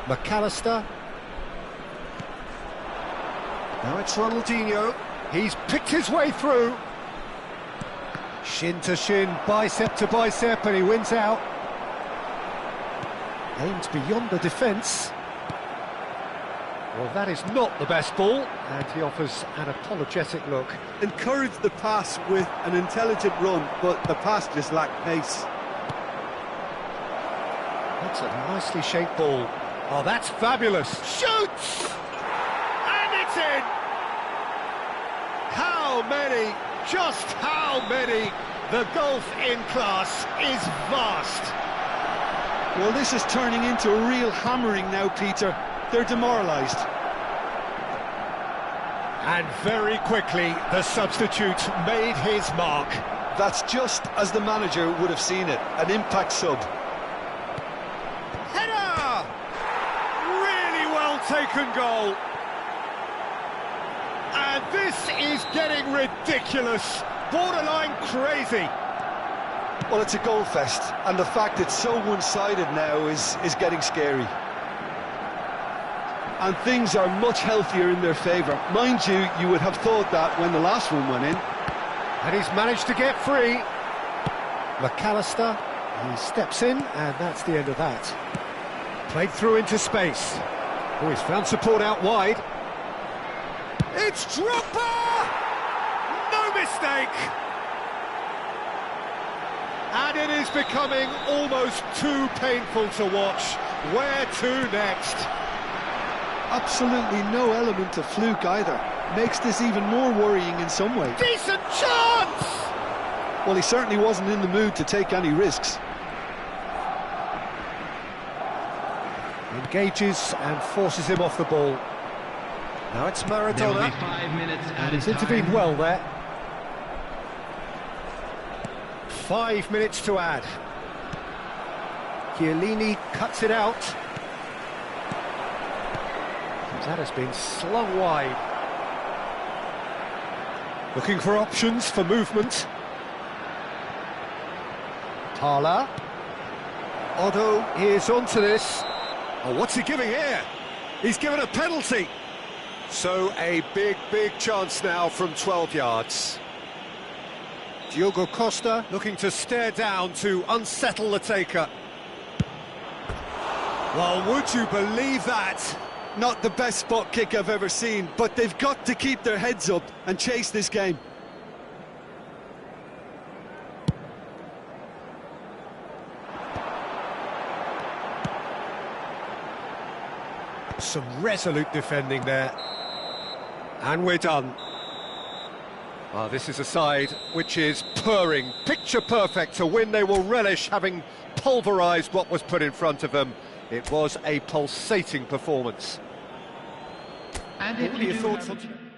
Speaker 4: McAllister. Now it's Ronaldinho. He's picked his way through. Shin to shin, bicep to bicep, and he wins out. Aimed beyond the defence. Well, that is not the best ball, and he offers an apologetic look.
Speaker 2: Encouraged the pass with an intelligent run, but the pass just lacked pace.
Speaker 4: That's a nicely shaped ball. Oh, that's fabulous. Shoots! And it's in! How many? Just how many? The gulf in class is vast.
Speaker 2: Well, this is turning into a real hammering now, Peter. They're demoralised.
Speaker 4: And very quickly, the substitute made his mark.
Speaker 2: That's just as the manager would have seen it, an impact sub.
Speaker 4: Header! Really well taken goal. And this is getting ridiculous, borderline crazy.
Speaker 2: Well, it's a goal fest, and the fact it's so one-sided now is getting scary. And things are much healthier in their favour. Mind you, you would have thought that when the last one went in.
Speaker 4: And he's managed to get free. McAllister, he steps in, and that's the end of that. Played through into space. Oh, he's found support out wide. It's Drogba! No mistake! And it is becoming almost too painful to watch. Where to next?
Speaker 2: Absolutely no element of fluke either. Makes this even more worrying in some way.
Speaker 4: Decent chance!
Speaker 2: Well, he certainly wasn't in the mood to take any risks.
Speaker 4: Engages and forces him off the ball. Now it's Maradona.
Speaker 3: There will be 5 minutes
Speaker 4: And he's
Speaker 3: added
Speaker 4: intervened
Speaker 3: time.
Speaker 4: well there. 5 minutes to add. Chiellini cuts it out. That has been slung wide. Looking for options for movement. Parla. Otto is onto this. Oh, what's he giving here? He's given a penalty. So a big chance now from 12 yards. Diogo Costa looking to stare down to unsettle the taker. Well, would you believe that?
Speaker 2: not the best spot kick I've ever seen, but they've got to keep their heads up and chase this game.
Speaker 4: Some resolute defending there. And we're done. Ah, this is a side which is purring, picture perfect to win. They will relish having pulverised what was put in front of them. It was a pulsating performance.
Speaker 3: And
Speaker 4: what are your thoughts on...